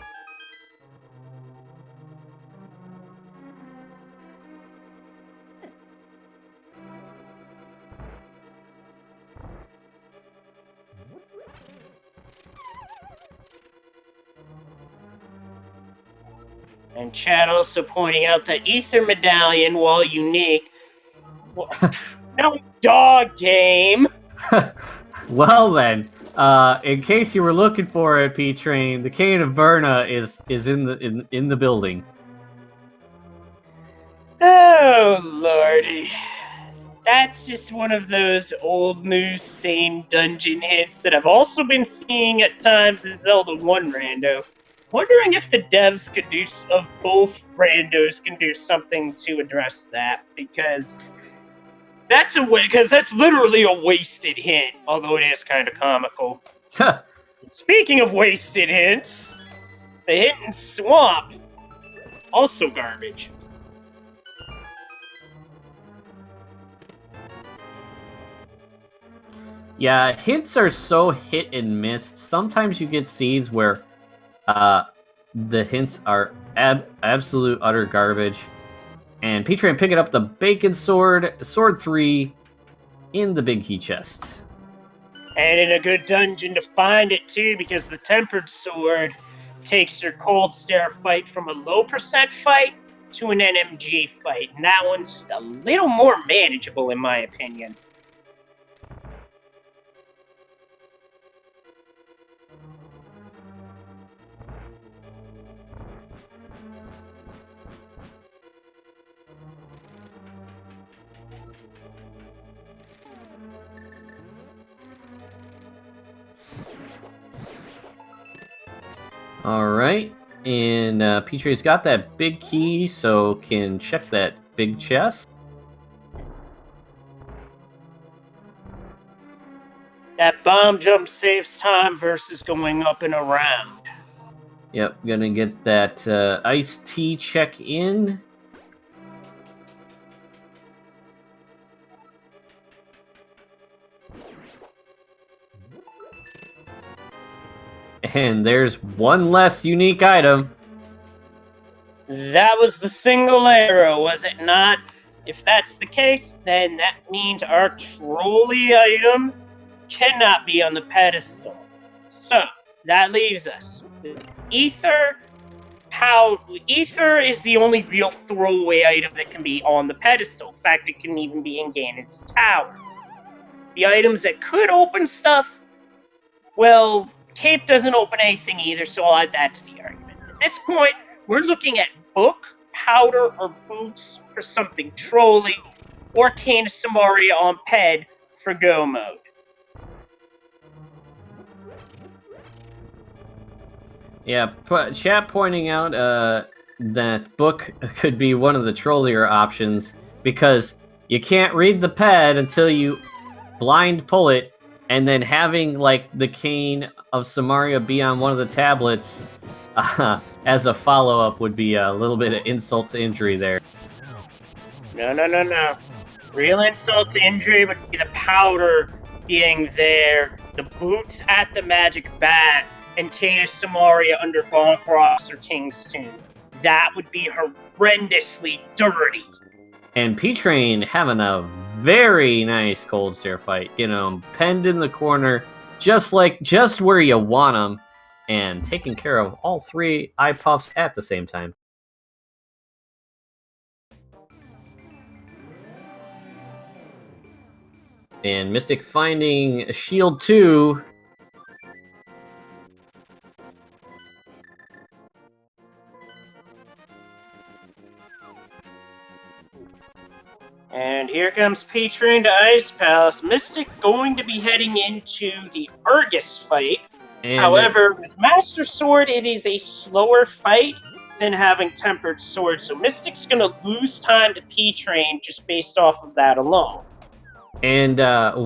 And Chad also pointing out that Ether Medallion, while unique, no dog game. Well then, in case you were looking for it, ptrain, the Cane of Berna is in the building. Oh lordy. That's just one of those old news same dungeon hits that I've also been seeing at times in Zelda 1 Rando. Wondering if the devs could do of both randos can do something to address that, because that's literally a wasted hint, although it is kind of comical. Speaking of wasted hints, the hint in Swamp, also garbage. Yeah, hints are so hit and miss. Sometimes you get seeds where the hints are absolute utter garbage. And ptrain picking up the Bacon Sword, Sword 3 in the big key chest. And in a good dungeon to find it too, because the Tempered Sword takes your Cold Stare fight from a low percent fight to an NMG fight. And that one's just a little more manageable in my opinion. Alright, and ptrain's got that big key, so can check that big chest. That bomb jump saves time versus going up and around. Yep, gonna get that iced tea check in. And there's one less unique item. That was the single arrow, was it not? If that's the case, then that means our trolley item cannot be on the pedestal. So, that leaves us with Ether. Ether is the only real throwaway item that can be on the pedestal. In fact, it can even be in Ganon's tower. The items that could open stuff, well, Cape doesn't open anything either, so I'll add that to the argument. At this point, we're looking at Book, Powder, or Boots for something trolly, or Cane of Samaria on Ped for Go mode. Yeah, chat pointing out that Book could be one of the trollier options because you can't read the pad until you blind pull it, and then having like the Cane of Samaria be on one of the tablets as a follow-up would be a little bit of insult to injury there. No. Real insult to injury would be the Powder being there, the Boots at the Magic Bat, and Cane of Samaria under Bonk Rocks or King's Tomb. That would be horrendously dirty. And ptrain having a very nice Cold Stare fight, you know, penned in the corner, just where you want them, and taking care of all three eye puffs at the same time. And Mystic finding Shield 2. And here comes ptrain to Ice Palace. Mystic going to be heading into the Argus fight. And however, with Master Sword, it is a slower fight than having Tempered Sword. So Mystic's going to lose time to ptrain just based off of that alone. And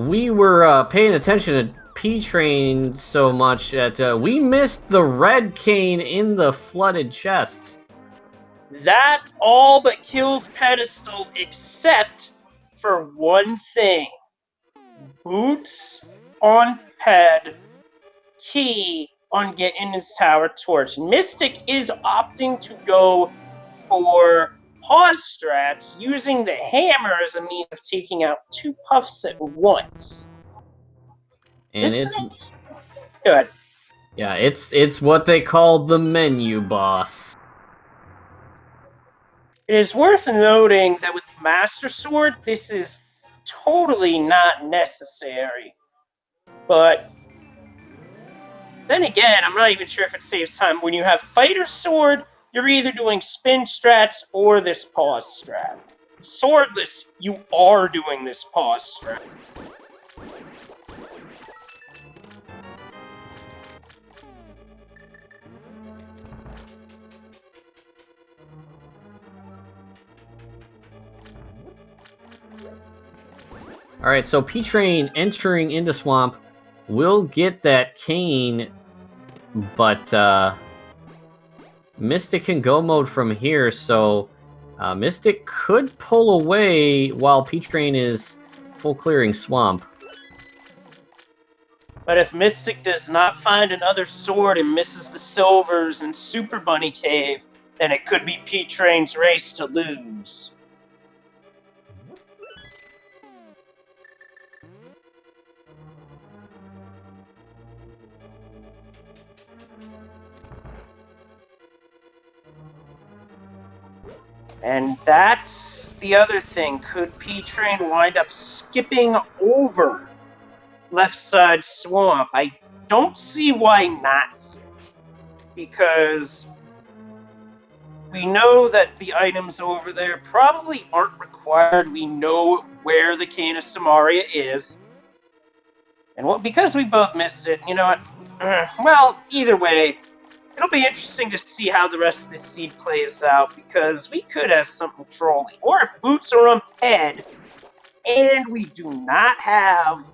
we were paying attention to ptrain so much that we missed the red cane in the flooded chests. That all but kills Pedestal except for one thing. Boots on Ped, key on getting his tower torch. Mystic is opting to go for pause strats, using the hammer as a means of taking out two puffs at once. And it's good. Yeah, it's what they call the menu boss. It is worth noting that with the Master Sword, this is totally not necessary. But then again, I'm not even sure if it saves time. When you have Fighter Sword, you're either doing spin strats or this pause strat. Swordless, you are doing this pause strat. Alright, so ptrain entering into Swamp will get that cane, but Mystic can go mode from here, so Mystic could pull away while ptrain is full clearing Swamp. But if Mystic does not find another sword and misses the silvers in Super Bunny Cave, then it could be ptrain's race to lose. And that's the other thing. Could ptrain wind up skipping over left side Swamp? I don't see why not here. Because we know that the items over there probably aren't required. We know where the Cane of Samaria is. And because we both missed it, you know what? Well, either way, it'll be interesting to see how the rest of the seed plays out, because we could have something trolling. Or if boots are on head, and we do not have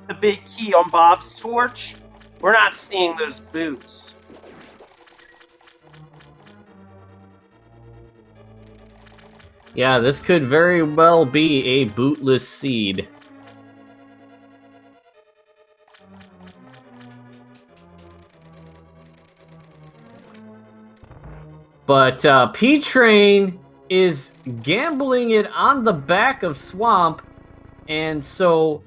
the big key on Bob's torch, we're not seeing those boots. Yeah, this could very well be a bootless seed. But ptrain is gambling it on the back of Swamp, and so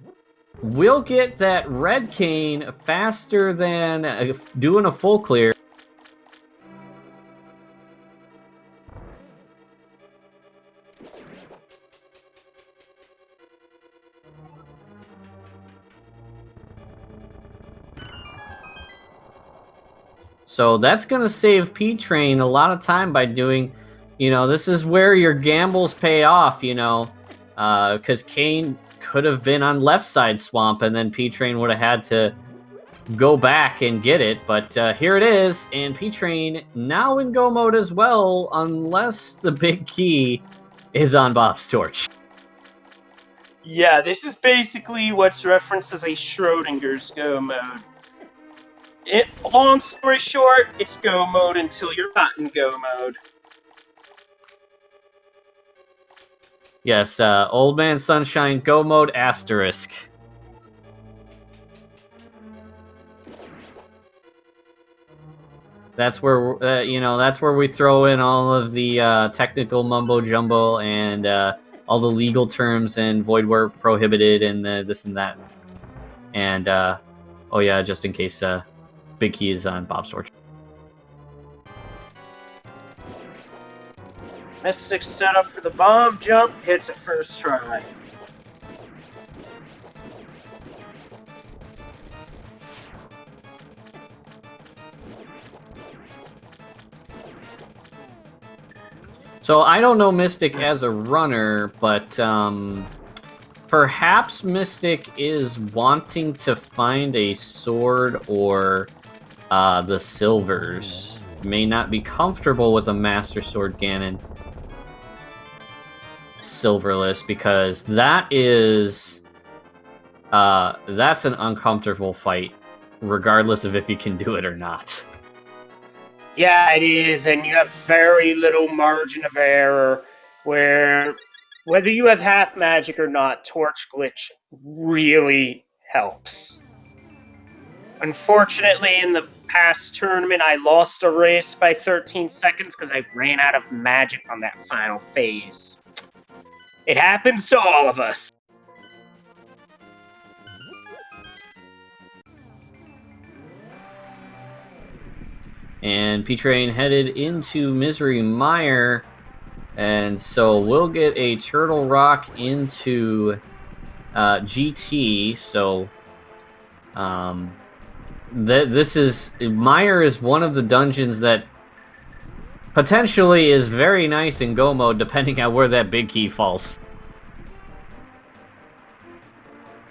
we'll get that red cane faster than doing a full clear. So that's going to save ptrain a lot of time by doing, this is where your gambles pay off, because Cane could have been on left side Swamp, and then ptrain would have had to go back and get it. But here it is, and ptrain now in go mode as well, unless the big key is on Bob's torch. Yeah, this is basically what's referenced as a Schrodinger's go mode. Long story short, it's go mode until you're not in go mode. Yes, Old Man Sunshine go mode asterisk. That's where that's where we throw in all of the technical mumbo jumbo and all the legal terms and void where prohibited and this and that. And oh yeah, just in case Big Key is on Bob's torch. Mystic set up for the bomb jump, hits it first try. So I don't know Mystic as a runner, but perhaps Mystic is wanting to find a sword or the silvers. May not be comfortable with a Master Sword Ganon silverless, because that's an uncomfortable fight, regardless of if you can do it or not. Yeah, it is, and you have very little margin of error, where whether you have half magic or not, Torch Glitch really helps. Unfortunately, in the past tournament, I lost a race by 13 seconds because I ran out of magic on that final phase. It happens to all of us. And ptrain headed into Misery Mire And so we'll get a Turtle Rock into GT. So this is Mire is one of the dungeons that potentially is very nice in Go mode, depending on where that big key falls.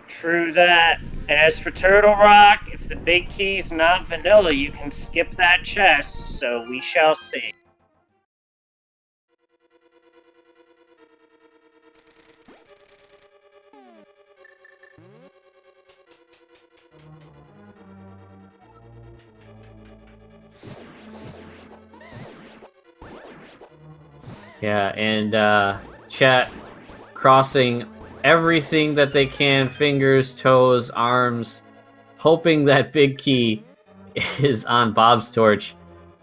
True that. And as for Turtle Rock, if the big key's not vanilla, you can skip that chest, so we shall see. Yeah, and chat crossing everything that they can, fingers, toes, arms, hoping that big key is on Bob's torch,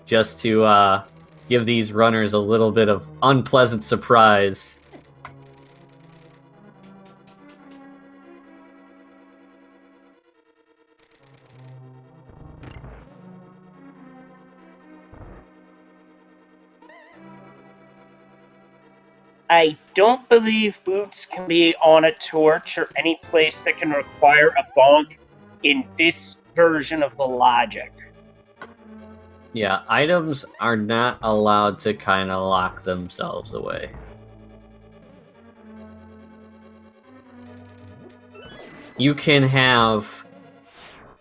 just to give these runners a little bit of unpleasant surprise. I don't believe boots can be on a torch or any place that can require a bonk in this version of the logic. Yeah, items are not allowed to kind of lock themselves away. You can have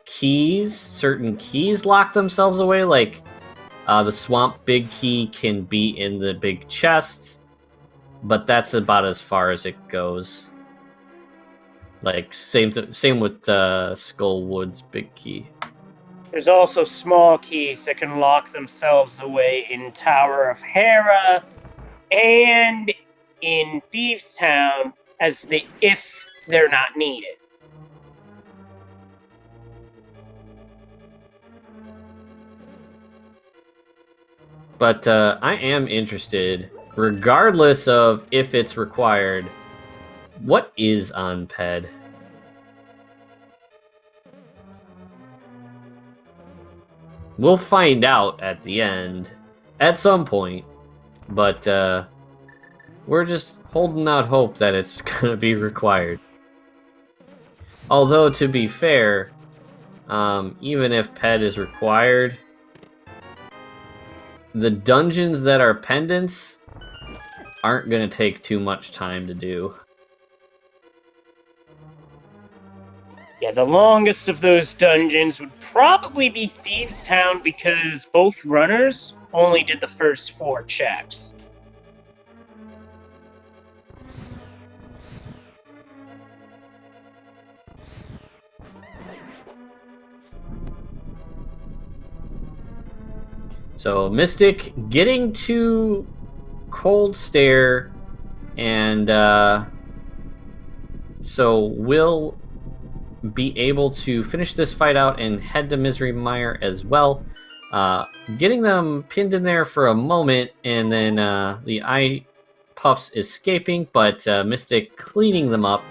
keys, certain keys lock themselves away, like the swamp big key can be in the big chest, but that's about as far as it goes. Like same with Skullwood's big key. There's also small keys that can lock themselves away in Tower of Hera and in Thieves Town if they're not needed. But I am interested, regardless of if it's required, what is on PED? We'll find out at the end, at some point, but we're just holding out hope that it's gonna be required. Although, to be fair, even if PED is required, the dungeons that are pendants aren't gonna take too much time to do. Yeah, the longest of those dungeons would probably be Thieves Town because both runners only did the first 4 checks. So Mystic getting to Cold Stare, and so we'll be able to finish this fight out and head to Misery Mire as well. Getting them pinned in there for a moment, and then the eye puffs escaping, but Mystic cleaning them up,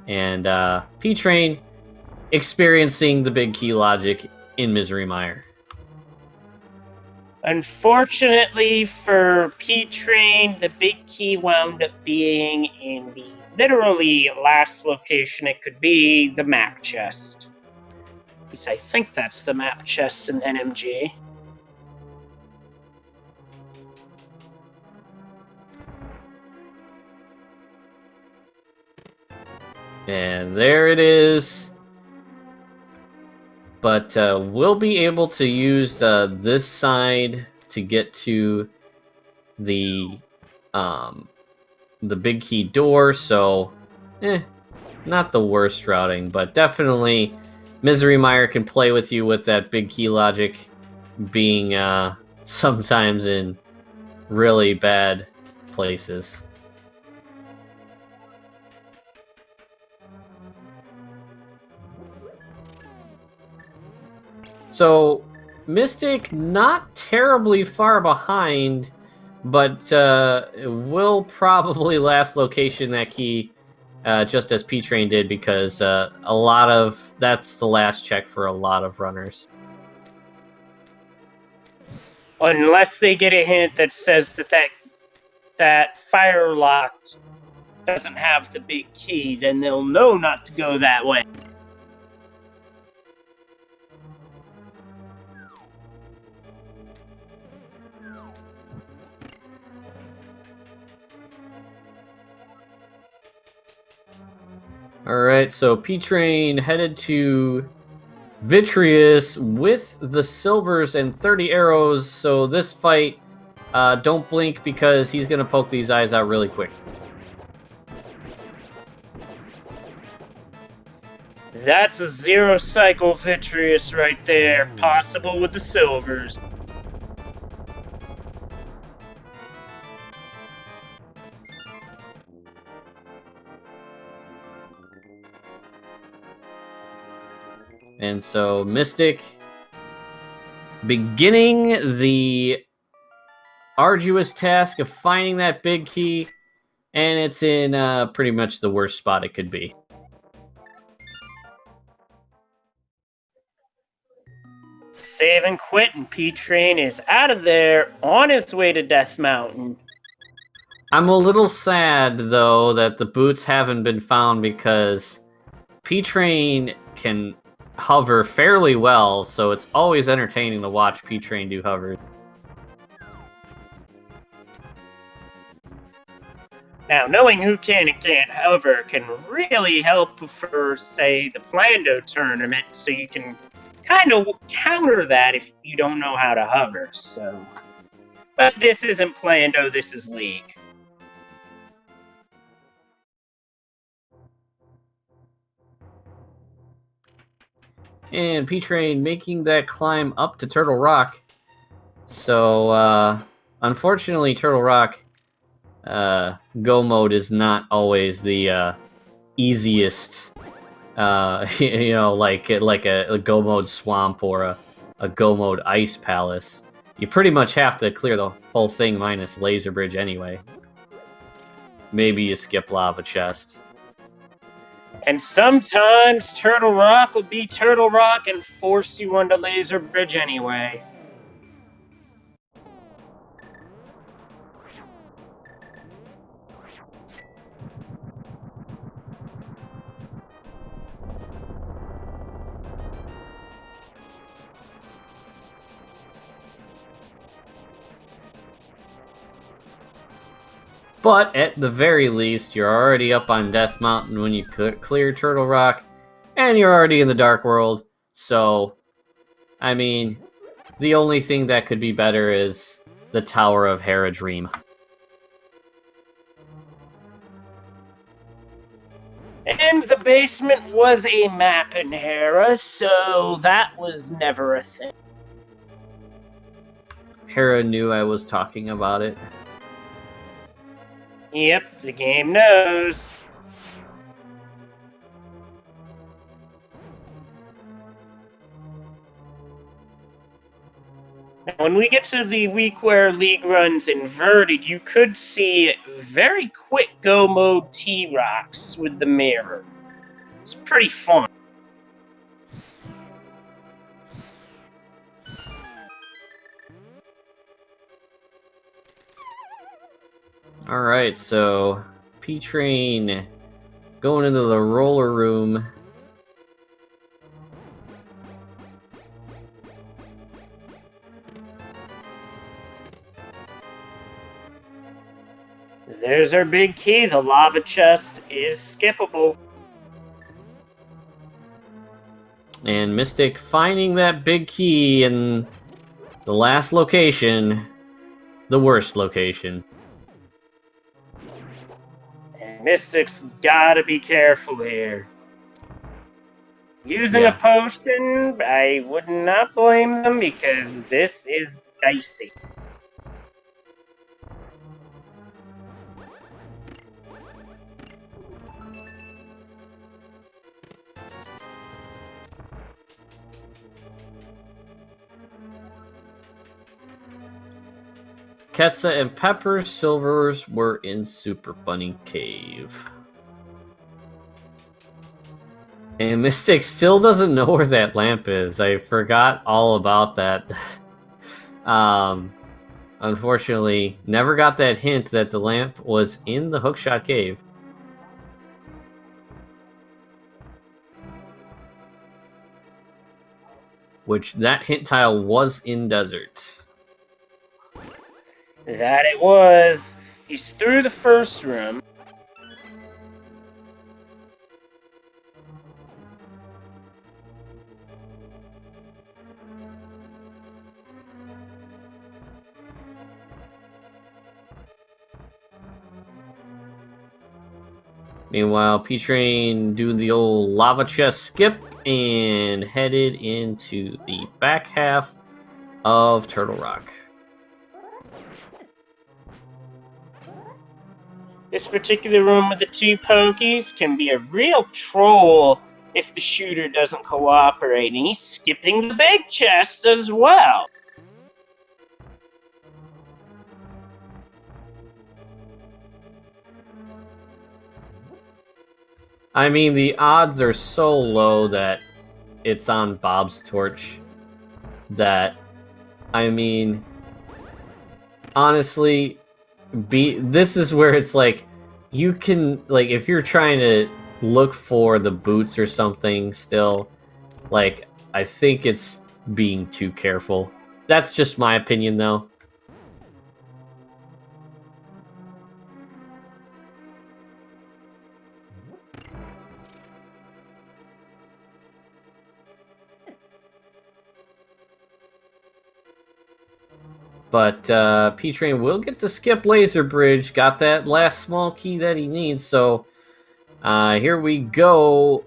and ptrain experiencing the big key logic in Misery Mire. Unfortunately for ptrain, the big key wound up being in the literally last location it could be, the map chest. At least I think that's the map chest in NMG. And there it is. But we'll be able to use this side to get to the big key door. So, not the worst routing, but definitely Misery Mire can play with you with that big key logic being sometimes in really bad places. So, Mystic not terribly far behind, but will probably last location that key just as ptrain did, because that's the last check for a lot of runners. Unless they get a hint that says that that fire locked doesn't have the big key, then they'll know not to go that way. Alright, so P-Train headed to Vitreous with the silvers and 30 arrows, so this fight, don't blink because he's going to poke these eyes out really quick. That's a zero cycle Vitreous right there, possible with the silvers. And so Mystic beginning the arduous task of finding that big key, and it's in pretty much the worst spot it could be. Save and quit, and P-Train is out of there on his way to Death Mountain. I'm a little sad, though, that the boots haven't been found because P-Train can hover fairly well, so it's always entertaining to watch P-Train do hover. Now, knowing who can and can't hover can really help for, say, the Plando tournament, so you can kind of counter that if you don't know how to hover, so... But this isn't Plando, this is League. And P-Train making that climb up to Turtle Rock. So, unfortunately, Turtle Rock Go mode is not always the easiest. You know, like a Go mode Swamp or a Go mode Ice Palace. You pretty much have to clear the whole thing minus Laser Bridge anyway. Maybe you skip Lava Chest. And sometimes Turtle Rock will be Turtle Rock and force you onto Laser Bridge anyway. But at the very least, you're already up on Death Mountain when you clear Turtle Rock, and you're already in the Dark World, so, I mean, the only thing that could be better is the Tower of Haradrim. And the basement was a map in Hera, so that was never a thing. Hera knew I was talking about it. Yep, the game knows. Now, when we get to the week where League runs inverted, you could see very quick Go mode T-Rocks with the mirror. It's pretty fun. Alright, so P-Train going into the roller room. There's our big key. The lava chest is skippable. And Mystic finding that big key in the last location, the worst location. And Mystic's gotta be careful here. Using a potion, I would not blame them because this is dicey. Ketsa and Pepper Silvers were in Super Bunny Cave. And Mystic still doesn't know where that lamp is. I forgot all about that. Unfortunately, never got that hint that the lamp was in the hookshot cave. Which that hint tile was in desert. That it was. He's through the first room. Meanwhile, ptrain doing the old lava chest skip and headed into the back half of Turtle Rock. This particular room with the two pokies can be a real troll if the shooter doesn't cooperate, and he's skipping the big chest as well. I mean, the odds are so low that it's on Bob's torch that, I mean, honestly, this is where it's like, you can, like, if you're trying to look for the boots or something still, like, I think it's being too careful. That's just my opinion, though. But ptrain will get to skip Laser Bridge. Got that last small key that he needs. So here we go.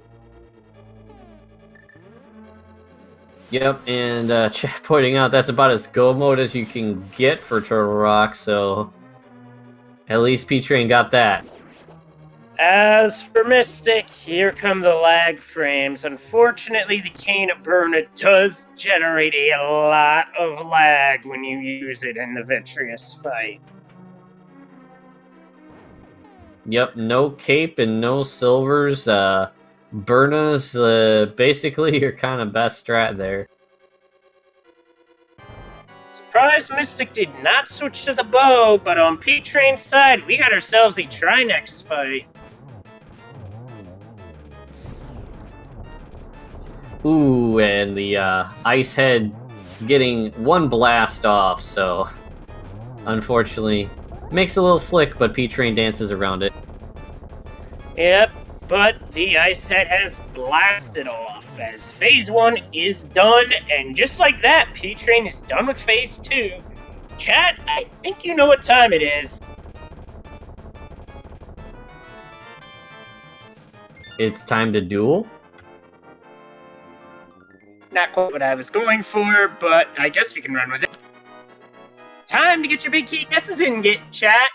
Yep, and chat pointing out that's about as go mode as you can get for Turtle Rock. So at least ptrain got that. As for Mystic, here come the lag frames. Unfortunately, the Cane of Burna does generate a lot of lag when you use it in the Vitreous fight. Yep, no cape and no silvers. Burna's basically your kind of best strat there. Surprise Mystic did not switch to the bow, but on ptrain's side, we got ourselves a Trinex fight. Ooh, and the ice head getting one blast off, so unfortunately makes it a little slick, but ptrain dances around it. Yep, but the ice head has blasted off as phase 1 is done, and just like that, ptrain is done with phase 2. Chat, I think you know what time it is. It's time to duel. Not quite what I was going for, but I guess we can run with it. Time to get your big key guesses in, chat.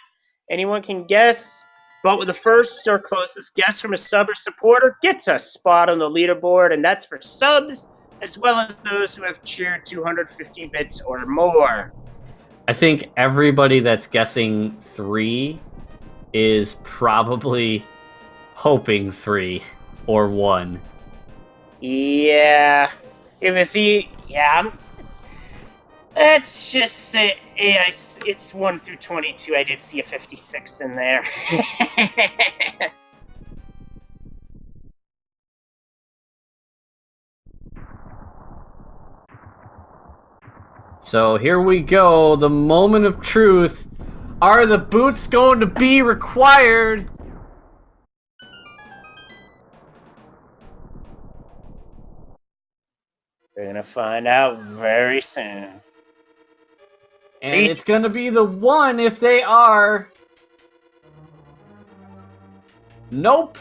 Anyone can guess, but with the first or closest guess from a sub or supporter gets a spot on the leaderboard, and that's for subs as well as those who have cheered 250 bits or more. I think everybody that's guessing 3 is probably hoping 3 or 1. Yeah. It was yeah. Let's just say it's 1 through 22. I did see a 56 in there. So here we go, the moment of truth. Are the boots going to be required? We're gonna find out very soon. And it's going to be the 1 if they are. Nope.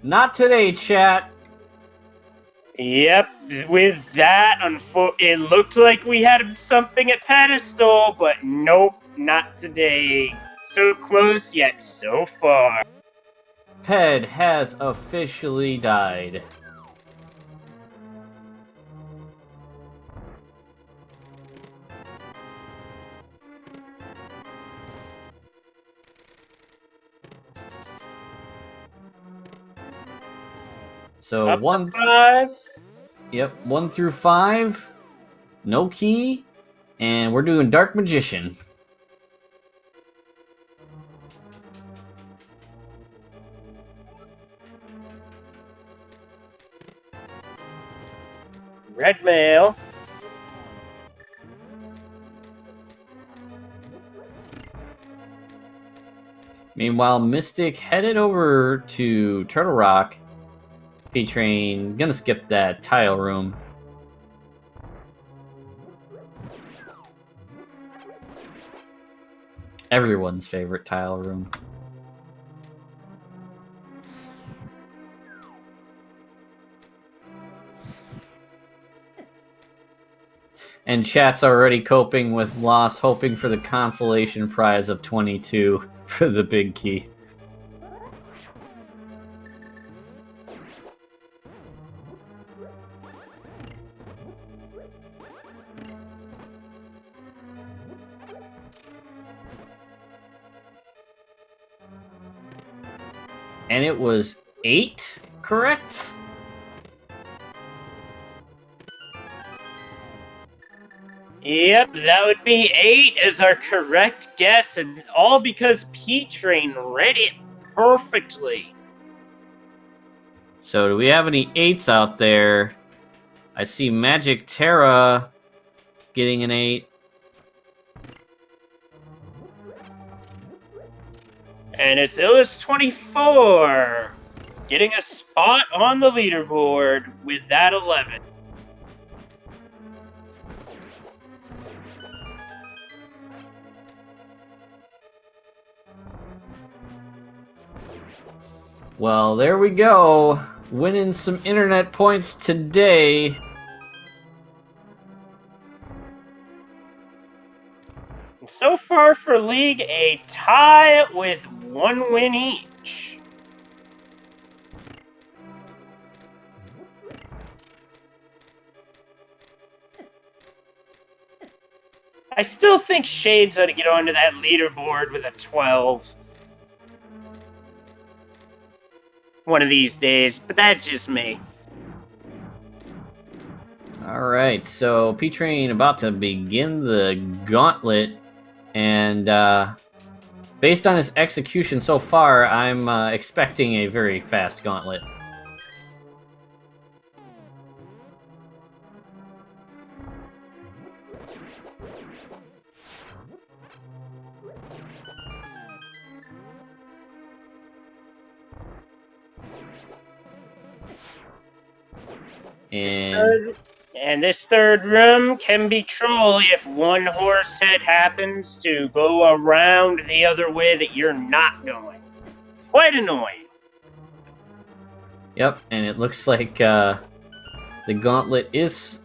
Not today, chat. Yep, with that, it looked like we had something at pedestal, but nope, not today. So close, yet so far. Ped has officially died. So Up 1 to 5. Yep, 1 through 5. No key. And we're doing Dark Magician. Red mail. Meanwhile, Mystic headed over to Turtle Rock. P-Train gonna skip that tile room. Everyone's favorite tile room. And chat's already coping with loss, hoping for the consolation prize of 22 for the big key. And it was 8, correct? Yep, that would be 8 as our correct guess, and all because P-Train read it perfectly. So do we have any 8s out there? I see Magic Terra getting an 8. And it's Illis24 getting a spot on the leaderboard with that 11. Well, there we go. Winning some internet points today. So far for League, a tie with 1 win each. I still think Shades ought to get onto that leaderboard with a 12. One of these days, but that's just me. Alright, so P-Train about to begin the gauntlet, and based on his execution so far, I'm expecting a very fast gauntlet. And this third room can be trolly if one horse head happens to go around the other way that you're not going. Quite annoying. Yep, and it looks like the gauntlet is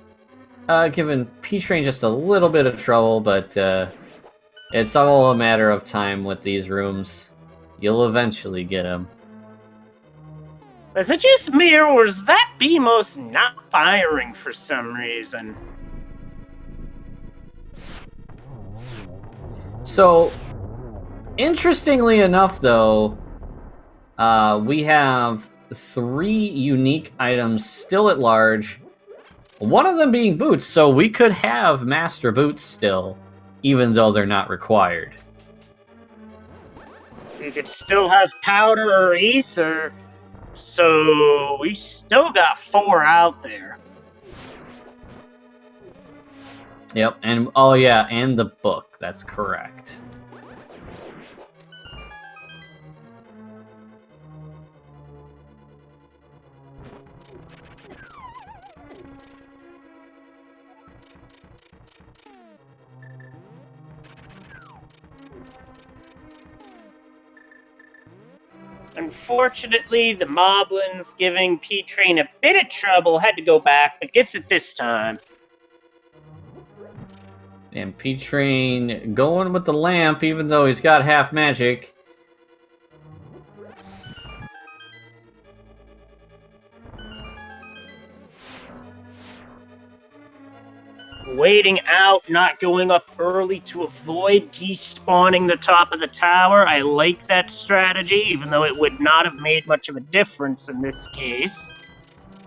giving P-Train just a little bit of trouble, but it's all a matter of time with these rooms. You'll eventually get him. Is it just me, or was that BMOS not firing for some reason? So, interestingly enough, though, we have 3 unique items still at large. One of them being boots, so we could have master boots still, even though they're not required. We could still have powder or ether, so we still got 4 out there. Yep, and oh yeah, and the book, that's correct. Unfortunately, the Moblins giving P-Train a bit of trouble had to go back, but gets it this time. And P-Train going with the lamp, even though he's got half magic. Waiting out, not going up early to avoid despawning the top of the tower. I like that strategy, even though it would not have made much of a difference in this case.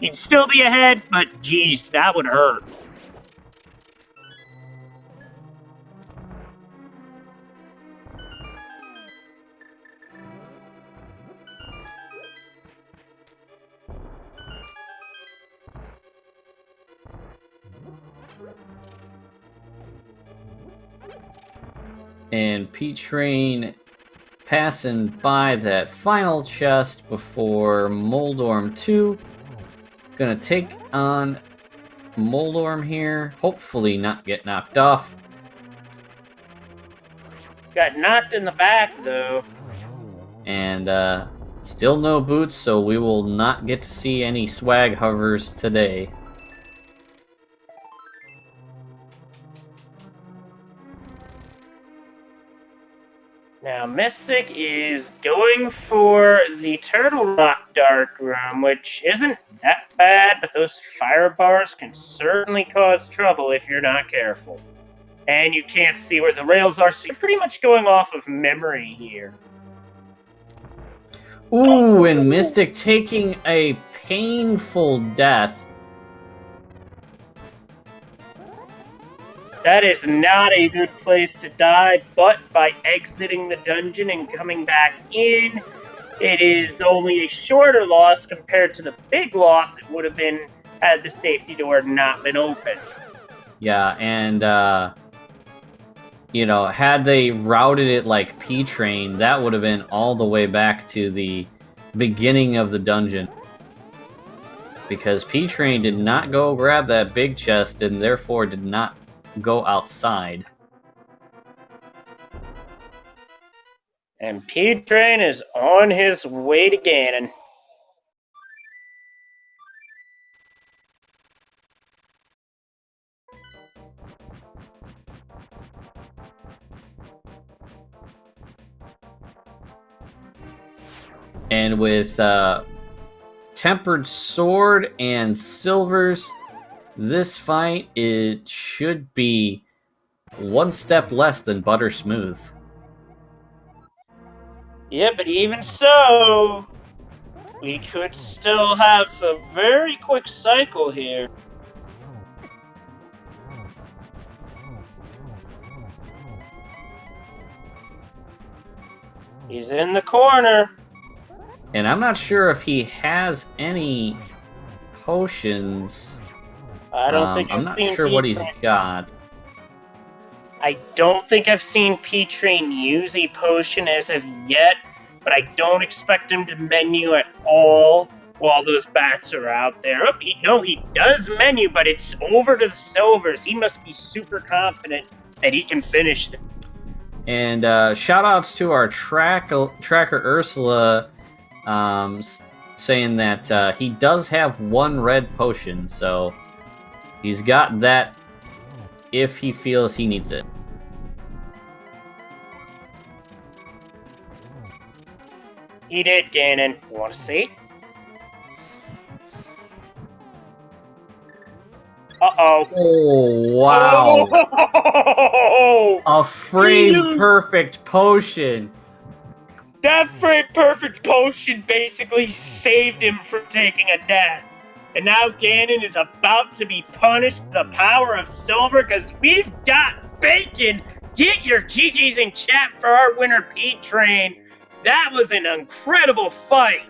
He'd still be ahead, but geez, that would hurt. And ptrain passing by that final chest before Moldorm 2. Gonna take on Moldorm here. Hopefully not get knocked off. Got knocked in the back, though. And still no boots, so we will not get to see any swag hovers today. Now, Mystic is going for the Turtle Rock Dark Room, which isn't that bad, but those fire bars can certainly cause trouble if you're not careful. And you can't see where the rails are, so you're pretty much going off of memory here. Ooh, and Mystic taking a painful death. That is not a good place to die, but by exiting the dungeon and coming back in, it is only a shorter loss compared to the big loss it would have been had the safety door not been open. Yeah, and you know, had they routed it like ptrain, that would have been all the way back to the beginning of the dungeon. Because ptrain did not go grab that big chest and therefore did not go outside. And ptrain is on his way to Ganon. And with tempered sword and silvers, this fight, it should be one step less than butter smooth. Yeah, but even so, we could still have a very quick cycle here. He's in the corner. And I'm not sure if he has any potions. I don't think I'm not sure what he's got. I don't think I've seen ptrain use a potion as of yet, but I don't expect him to menu at all while those bats are out there. Oh, he does menu, but it's over to the silvers. He must be super confident that he can finish them. And shout outs to our tracker Ursula, saying that he does have one red potion, so he's got that if he feels he needs it. He did, Ganon. You want to see? Uh-oh. Oh, wow. Oh! A frame perfect potion. That frame perfect potion basically saved him from taking a death. And now Ganon is about to be punished for the power of silver because we've got bacon. Get your GGs in chat for our winner, ptrain. That was an incredible fight.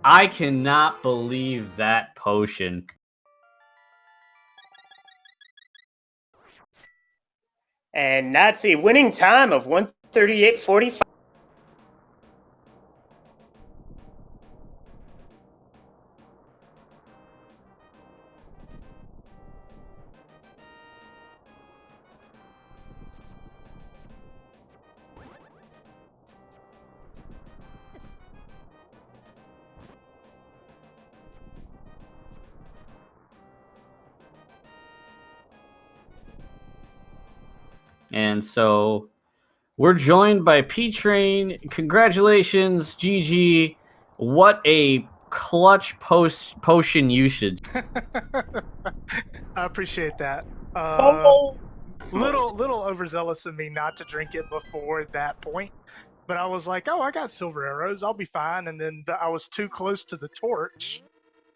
I cannot believe that potion. And that's a winning time of 138.45. And so we're joined by ptrain. Congratulations, GG. What a clutch potion usage. I appreciate that. Oh, Little overzealous of me not to drink it before that point, but I was like, oh, I got silver arrows, I'll be fine. And then I was too close to the torch,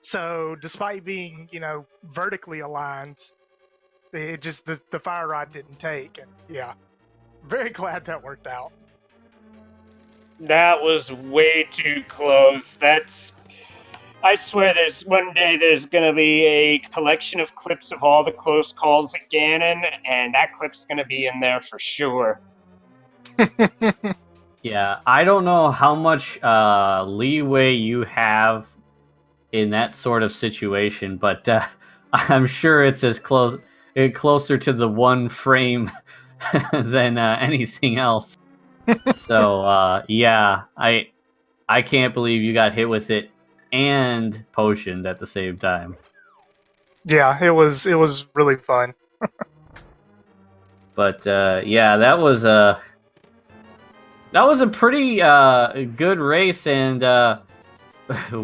so despite being, vertically aligned, it just the fire rod didn't take. And yeah, very glad that worked out. That was way too close. I swear one day there's gonna be a collection of clips of all the close calls at Ganon, and that clip's gonna be in there for sure. Yeah, I don't know how much leeway you have in that sort of situation, but I'm sure it's closer to the one frame than anything else. So yeah, I can't believe you got hit with it and potioned at the same time. Yeah, it was really fun. But yeah, that was a pretty good race, and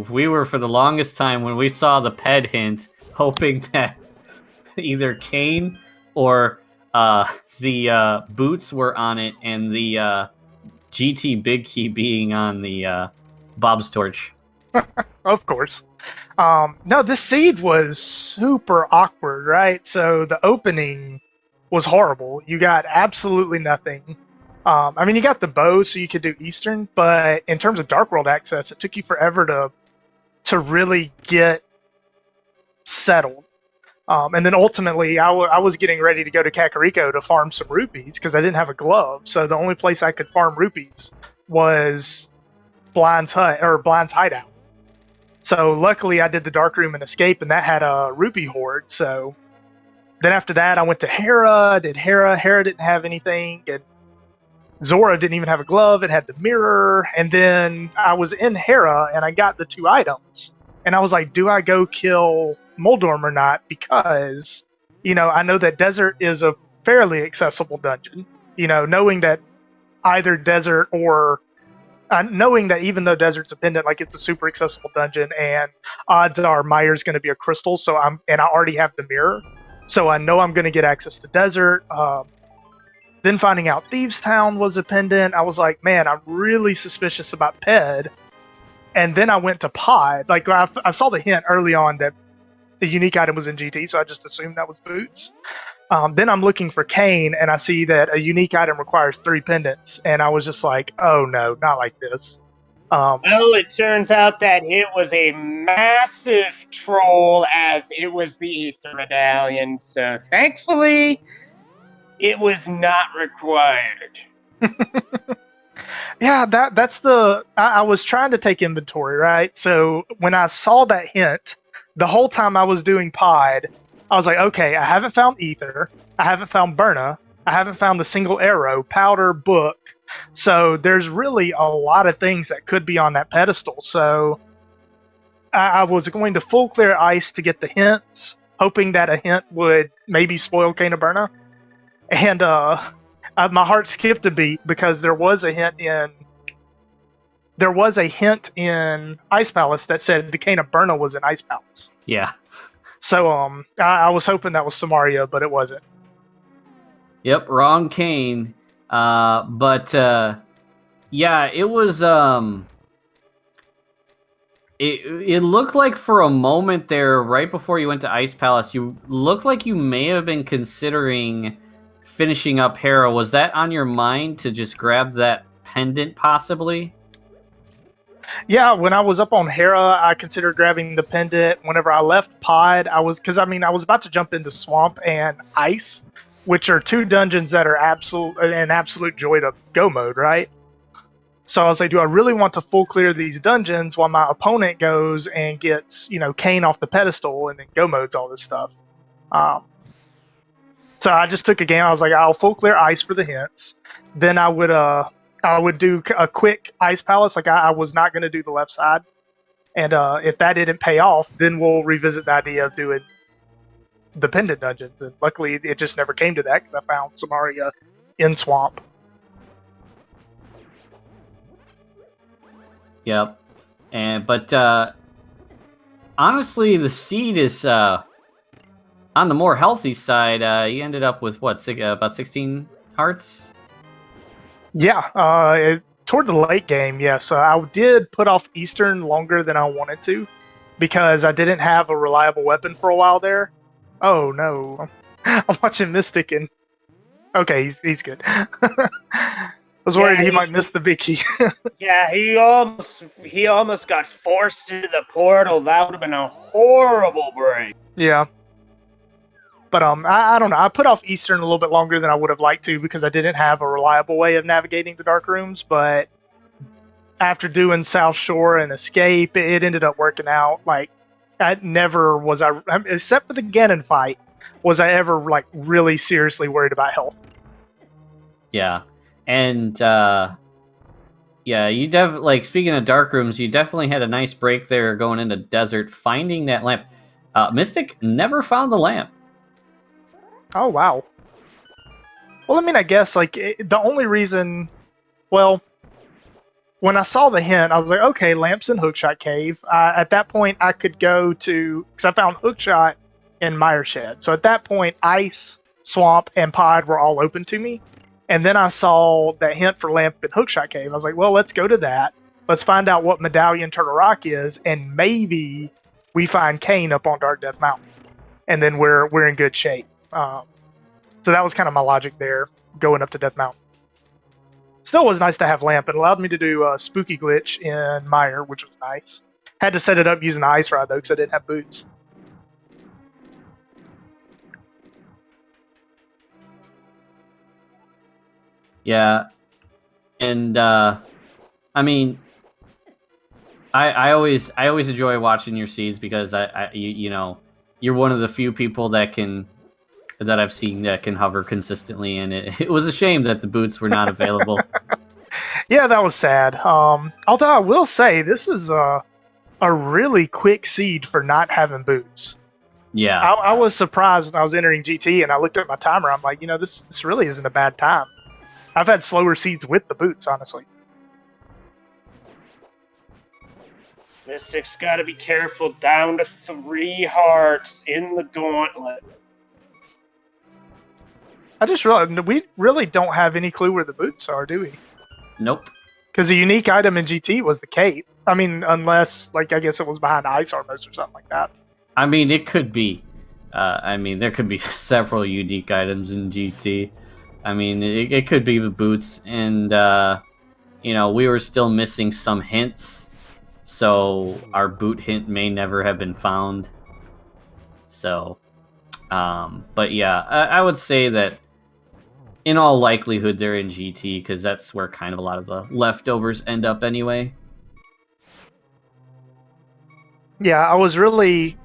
we were, for the longest time, when we saw the ped hint, hoping that either Kane or the boots were on it, and the GT Big Key being on the Bob's Torch. Of course. No, this seed was super awkward, right? So the opening was horrible. You got absolutely nothing. I mean, you got the bow, so you could do Eastern, but in terms of Dark World access, it took you forever to really get settled. And then ultimately, I was getting ready to go to Kakariko to farm some rupees because I didn't have a glove. So the only place I could farm rupees was Blind's hideout. So luckily, I did the dark room and escape, and that had a rupee hoard. So then after that, I went to Hera. Did Hera? Hera didn't have anything, and Zora didn't even have a glove. It had the mirror. And then I was in Hera, and I got the 2 items. And I was like, do I go kill Moldorm or not? Because, I know that Desert is a fairly accessible dungeon. Knowing that either Desert or... knowing that even though Desert's a pendant, like, it's a super accessible dungeon, and odds are Meyer's going to be a crystal, and I already have the mirror. So I know I'm going to get access to Desert. Then finding out Thieves Town was a pendant, I was like, man, I'm really suspicious about Ped. And then I went to Pod. Like, I saw the hint early on that the unique item was in GT, so I just assumed that was boots. Then I'm looking for Kane, and I see that a unique item requires 3 pendants, and I was just like, oh no, not like this. Well, it turns out that it was a massive troll, as it was the Ether Medallion, so thankfully, it was not required. Yeah, that's the... I was trying to take inventory, right? So when I saw that hint, the whole time I was doing Pod, I was like, okay, I haven't found Ether, I haven't found Burna, I haven't found the single arrow, powder, book. So there's really a lot of things that could be on that pedestal. So I was going to full clear ice to get the hints, hoping that a hint would maybe spoil Cane of Burna. And my heart skipped a beat because there was a hint in Ice Palace that said the Cane of Burna was in Ice Palace. Yeah. So I was hoping that was Samaria, but it wasn't. Yep, wrong Kane. But yeah, it was it looked like for a moment there, right before you went to Ice Palace, you looked like you may have been considering finishing up Hera. Was that on your mind to just grab that pendant possibly? Yeah, when I was up on Hera, I considered grabbing the pendant. Whenever I left Pod, I was about to jump into Swamp and Ice, which are 2 dungeons that are an absolute joy to go mode, right? So I was like, do I really want to full clear these dungeons while my opponent goes and gets, Kane off the pedestal and then go modes all this stuff? So I just took a game. I was like, I'll full clear Ice for the hints. Then I would do a quick Ice Palace. Like, I was not going to do the left side. And if that didn't pay off, then we'll revisit the idea of doing the pendant dungeons. And luckily, it just never came to that because I found Samaria in Swamp. Yep. But honestly, the seed is on the more healthy side. You ended up with what, about 16 hearts? Yeah, toward the late game, yes. I did put off Eastern longer than I wanted to because I didn't have a reliable weapon for a while there. Oh no, I'm watching Mystic and okay, he's good. was worried he might miss the big key. Yeah, he almost got forced into the portal. That would have been a horrible break. Yeah. But I don't know. I put off Eastern a little bit longer than I would have liked to because I didn't have a reliable way of navigating the dark rooms. But after doing South Shore and Escape, it ended up working out. Like, I never was except for the Ganon fight, was I ever like really seriously worried about health. Yeah, and yeah, you like speaking of dark rooms, you definitely had a nice break there going into desert, finding that lamp. Mystic never found the lamp. Oh wow. Well, I mean, I guess like the only reason, well, when I saw the hint, I was like, okay, lamps in Hookshot Cave. At that point, I could go to because I found Hookshot in Mireshed. So at that point, Ice, Swamp, and Pod were all open to me. And then I saw that hint for lamp in Hookshot Cave. I was like, well, let's go to that. Let's find out what Medallion Turtle Rock is, and maybe we find Kane up on Dark Death Mountain, and then we're in good shape. So that was kind of my logic there, going up to Death Mountain. Still was nice to have lamp. It allowed me to do a spooky glitch in Mire, which was nice. Had to set it up using the ice rod though, because I didn't have boots. Yeah, and I mean, I always enjoy watching your seeds because you know, you're one of the few people that I've seen that can hover consistently, and it was a shame that the boots were not available. Yeah, that was sad. Although I will say this is a really quick seed for not having boots. Yeah, I was surprised when I was entering GT and I looked at my timer. I'm like, you know, this really isn't a bad time. I've had slower seeds with the boots, honestly. Mystic's got to be careful. Down to 3 hearts in the gauntlet. I just realized we really don't have any clue where the boots are, do we? nope. Because the unique item in GT was the cape. I mean, unless, like, I guess it was behind ice armors or something like that. I mean, it could be. I mean, there could be several unique items in GT. I mean, it could be the boots, and you know, we were still missing some hints, so our boot hint may never have been found. So, but yeah, I would say that in all likelihood they're in GT because that's where kind of a lot of the leftovers end up anyway. Yeah, I was really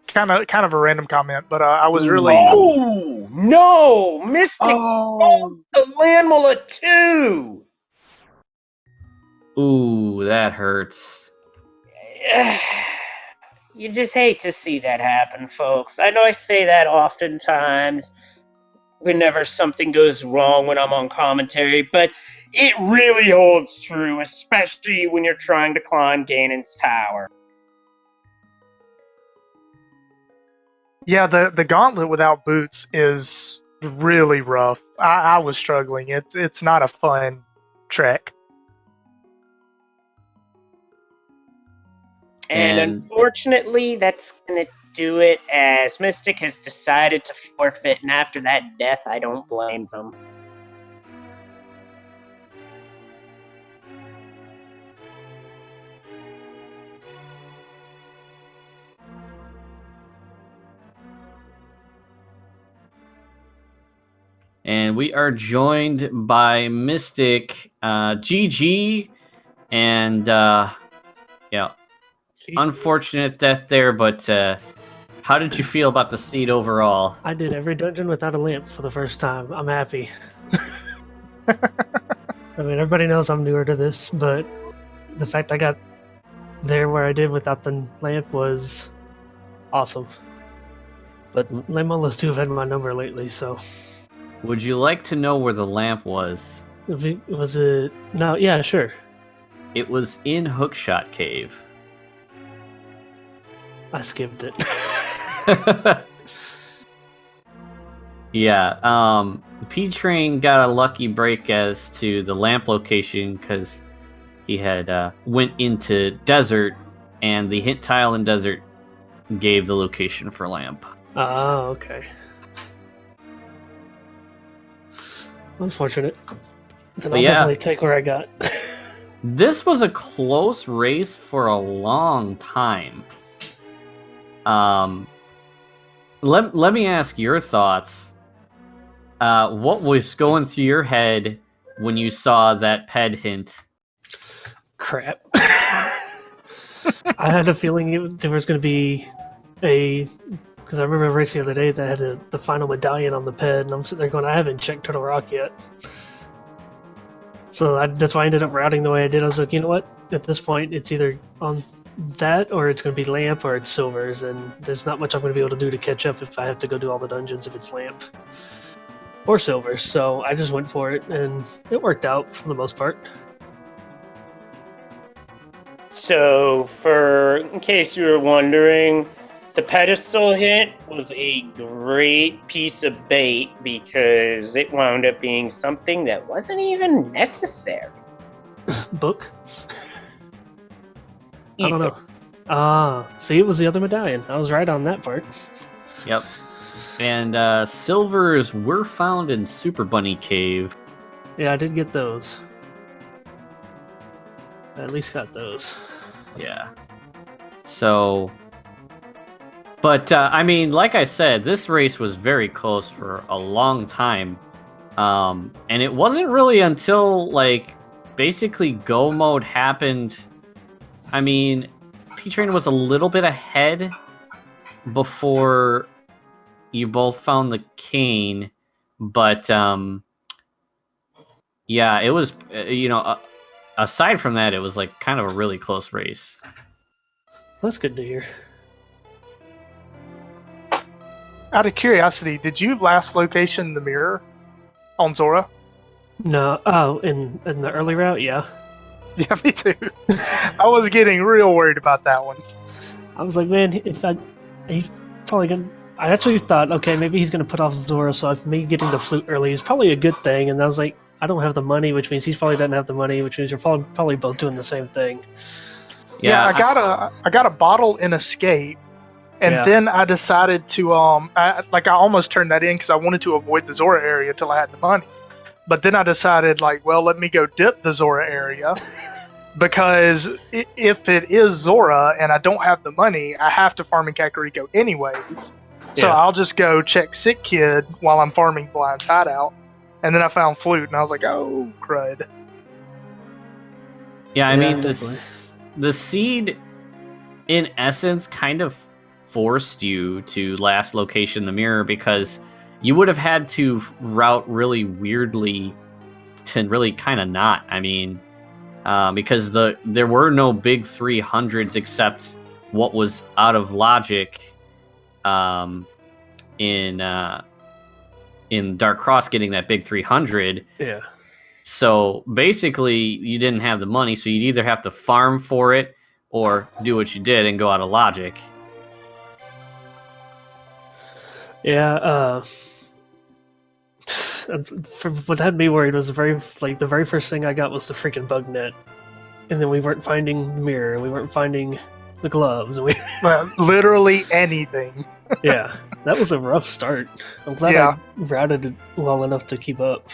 kind of a random comment, but I was really. Oh no! Mystic falls to Landmula 2. Ooh, that hurts. You just hate to see that happen, folks. I know I say that oftentimes whenever something goes wrong when I'm on commentary, but it really holds true, especially when you're trying to climb Ganon's tower. Yeah, the gauntlet without boots is really rough. I was struggling. It's not a fun trek. And unfortunately, that's going to do it, as Mystic has decided to forfeit, and after that death, I don't blame them. And we are joined by Mystic, GG, and yeah, unfortunate death there, but how did you feel about the seed overall? I did every dungeon without a lamp for the first time. I'm happy. I mean, everybody knows I'm newer to this, but the fact I got there where I did without the lamp was awesome. But Lamola's 2 have had my number lately, so... Would you like to know where the lamp was? Was it... No, yeah, sure. It was in Hookshot Cave. I skipped it. Yeah, ptrain got a lucky break as to the lamp location because he had went into desert, and the hint tile in desert gave the location for lamp. Oh, okay. Unfortunate. Then But I'll yeah. definitely take where I got. This was a close race for a long time. Let me ask your thoughts. What was going through your head when you saw that ped hint? Crap. I had a feeling there was going to be because I remember a race the other day that had the final medallion on the ped, and I'm sitting there going, I haven't checked Turtle Rock yet. So that's why I ended up routing the way I did. I was like, you know what? At this point, it's either on that or it's going to be Lamp or it's Silvers, and there's not much I'm going to be able to do to catch up if I have to go do all the dungeons if it's Lamp or Silvers. So I just went for it, and it worked out for the most part. So, in case you were wondering, the pedestal hit was a great piece of bait because it wound up being something that wasn't even necessary. Book? I don't know. See, it was the other medallion. I was right on that part. Yep. And silvers were found in Super Bunny Cave. Yeah, I did get those. I at least got those. Yeah. So, but I mean, like I said, this race was very close for a long time. And it wasn't really until like basically go mode happened. I mean, ptrain was a little bit ahead before you both found the cane, but yeah, it was aside from that, it was like kind of a really close race. That's good to hear. Out of curiosity, did you last location the mirror on Zora? No, oh, in the early route, yeah. Yeah, me too. I was getting real worried about that one. I was like, man, he's probably gonna. I actually thought, okay, maybe he's gonna put off Zora, so if me getting the flute early is probably a good thing. And I was like, I don't have the money, which means he probably doesn't have the money, which means you're probably both doing the same thing. Yeah, I got a bottle in Escape, and then I decided to I almost turned that in because I wanted to avoid the Zora area till I had the money. But then I decided, let me go dip the Zora area. Because if it is Zora and I don't have the money, I have to farm in Kakariko anyways. So I'll just go check Sick Kid while I'm farming Blind's hideout. And then I found Flute, and I was like, oh, crud. Yeah, I mean, the seed, in essence, kind of forced you to last location the mirror because you would have had to route really weirdly to really kind of not. I mean, because there were no big 300s except what was out of logic in Dark Cross getting that big 300. Yeah. So basically, you didn't have the money, so you'd either have to farm for it or do what you did and go out of logic. Yeah, what had me worried was the very first thing I got was the freaking bug net, and then we weren't finding the mirror, we weren't finding the gloves, and literally anything. Yeah, that was a rough start. I'm glad I routed it well enough to keep up.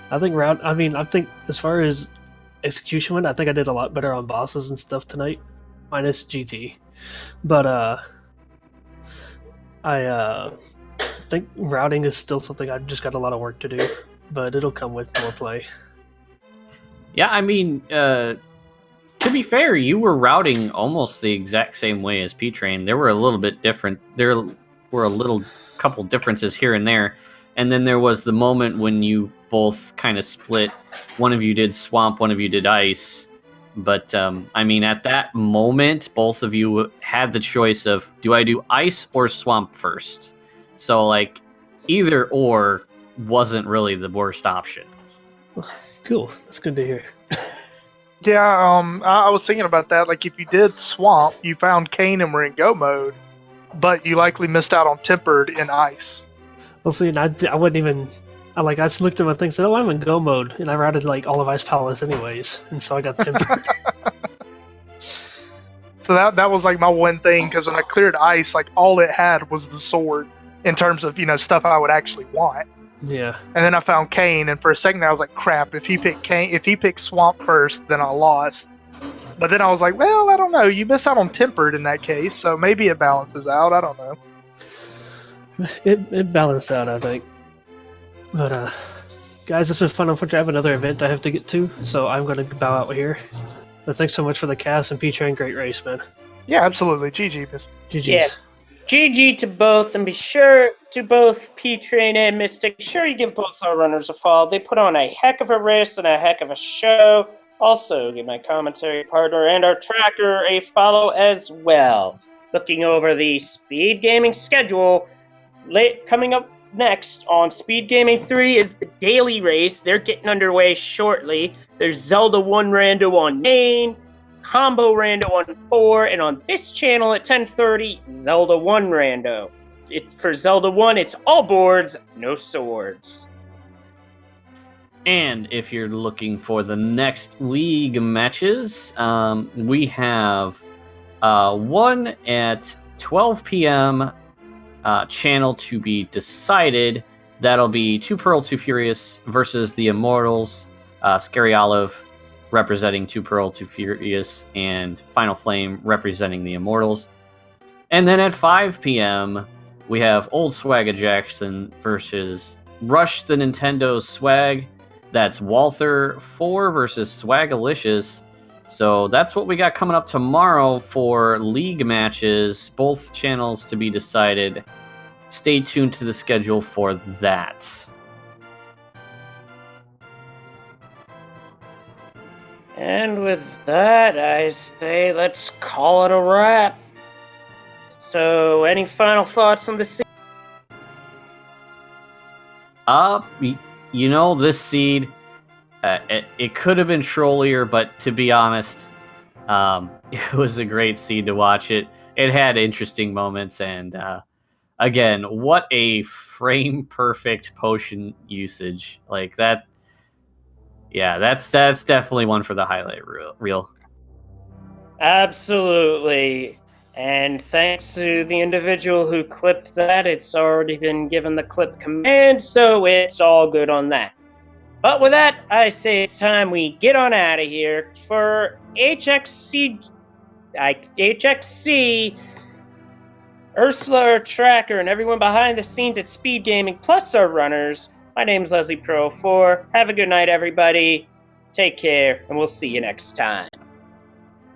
I think as far as execution went, I think I did a lot better on bosses and stuff tonight, minus GT. But I think routing is still something I've just got a lot of work to do, but it'll come with more play. Yeah, I mean, to be fair, you were routing almost the exact same way as ptrain. There were a little bit different. There were couple differences here and there. And then there was the moment when you both kind of split. One of you did swamp, one of you did ice. But, I mean, at that moment, both of you had the choice of, do I do ice or swamp first? So, either or wasn't really the worst option. Cool. That's good to hear. Yeah, I was thinking about that. If you did swamp, you found Cane and were in go mode, but you likely missed out on tempered in ice. Well, see, I wouldn't even... I just looked at my thing and said, I'm in go mode, and I routed all of Ice Palace anyways, and so I got tempered. So that was my one thing, because when I cleared ice, all it had was the sword in terms of, stuff I would actually want. Yeah. And then I found Kane, and for a second I was like, crap, if he picked Swamp first, then I lost. But then I was like, well, I don't know. You miss out on Tempered in that case, so maybe it balances out. I don't know. It balanced out, I think. But guys, this was fun. Unfortunately, I have another event I have to get to, so I'm going to bow out here. But thanks so much for the cast and ptrain. Great race, man. Yeah, absolutely. GG, Mr. GG's. Yeah. GG to both, and be sure to both ptrain and Mystic. Be sure you give both our runners a follow. They put on a heck of a race and a heck of a show. Also, give my commentary partner and our tracker a follow as well. Looking over the Speed Gaming schedule, coming up next on Speed Gaming 3 is the daily race. They're getting underway shortly. There's Zelda 1 Rando on main, Combo Rando on 4, and on this channel at 10:30, Zelda 1 Rando. For Zelda 1, it's all boards, no swords. And if you're looking for the next league matches, we have one at 12 p.m. Channel to be decided. That'll be 2 Pearl, 2 Furious versus the Immortals. Scary Olive representing 2 Pearl, 2 Furious, and Final Flame representing the Immortals. And then at 5 p.m., we have Old Swagga Jackson versus Rush the Nintendo Swag. That's Walther 4 versus Swagalicious. So that's what we got coming up tomorrow for league matches, both channels to be decided. Stay tuned to the schedule for that. And with that, I say let's call it a wrap. So, any final thoughts on the seed? This seed, it could have been trollier, but to be honest, it was a great seed to watch. It had interesting moments, and again, what a frame perfect potion usage like that. Yeah, that's definitely one for the highlight reel. Absolutely. And thanks to the individual who clipped that, it's already been given the clip command, so it's all good on that. But with that, I say it's time we get on out of here. For HXC, Ursula, our tracker, and everyone behind the scenes at Speed Gaming, plus our runners, my name's Leslie Pro4. Have a good night, everybody. Take care, and we'll see you next time.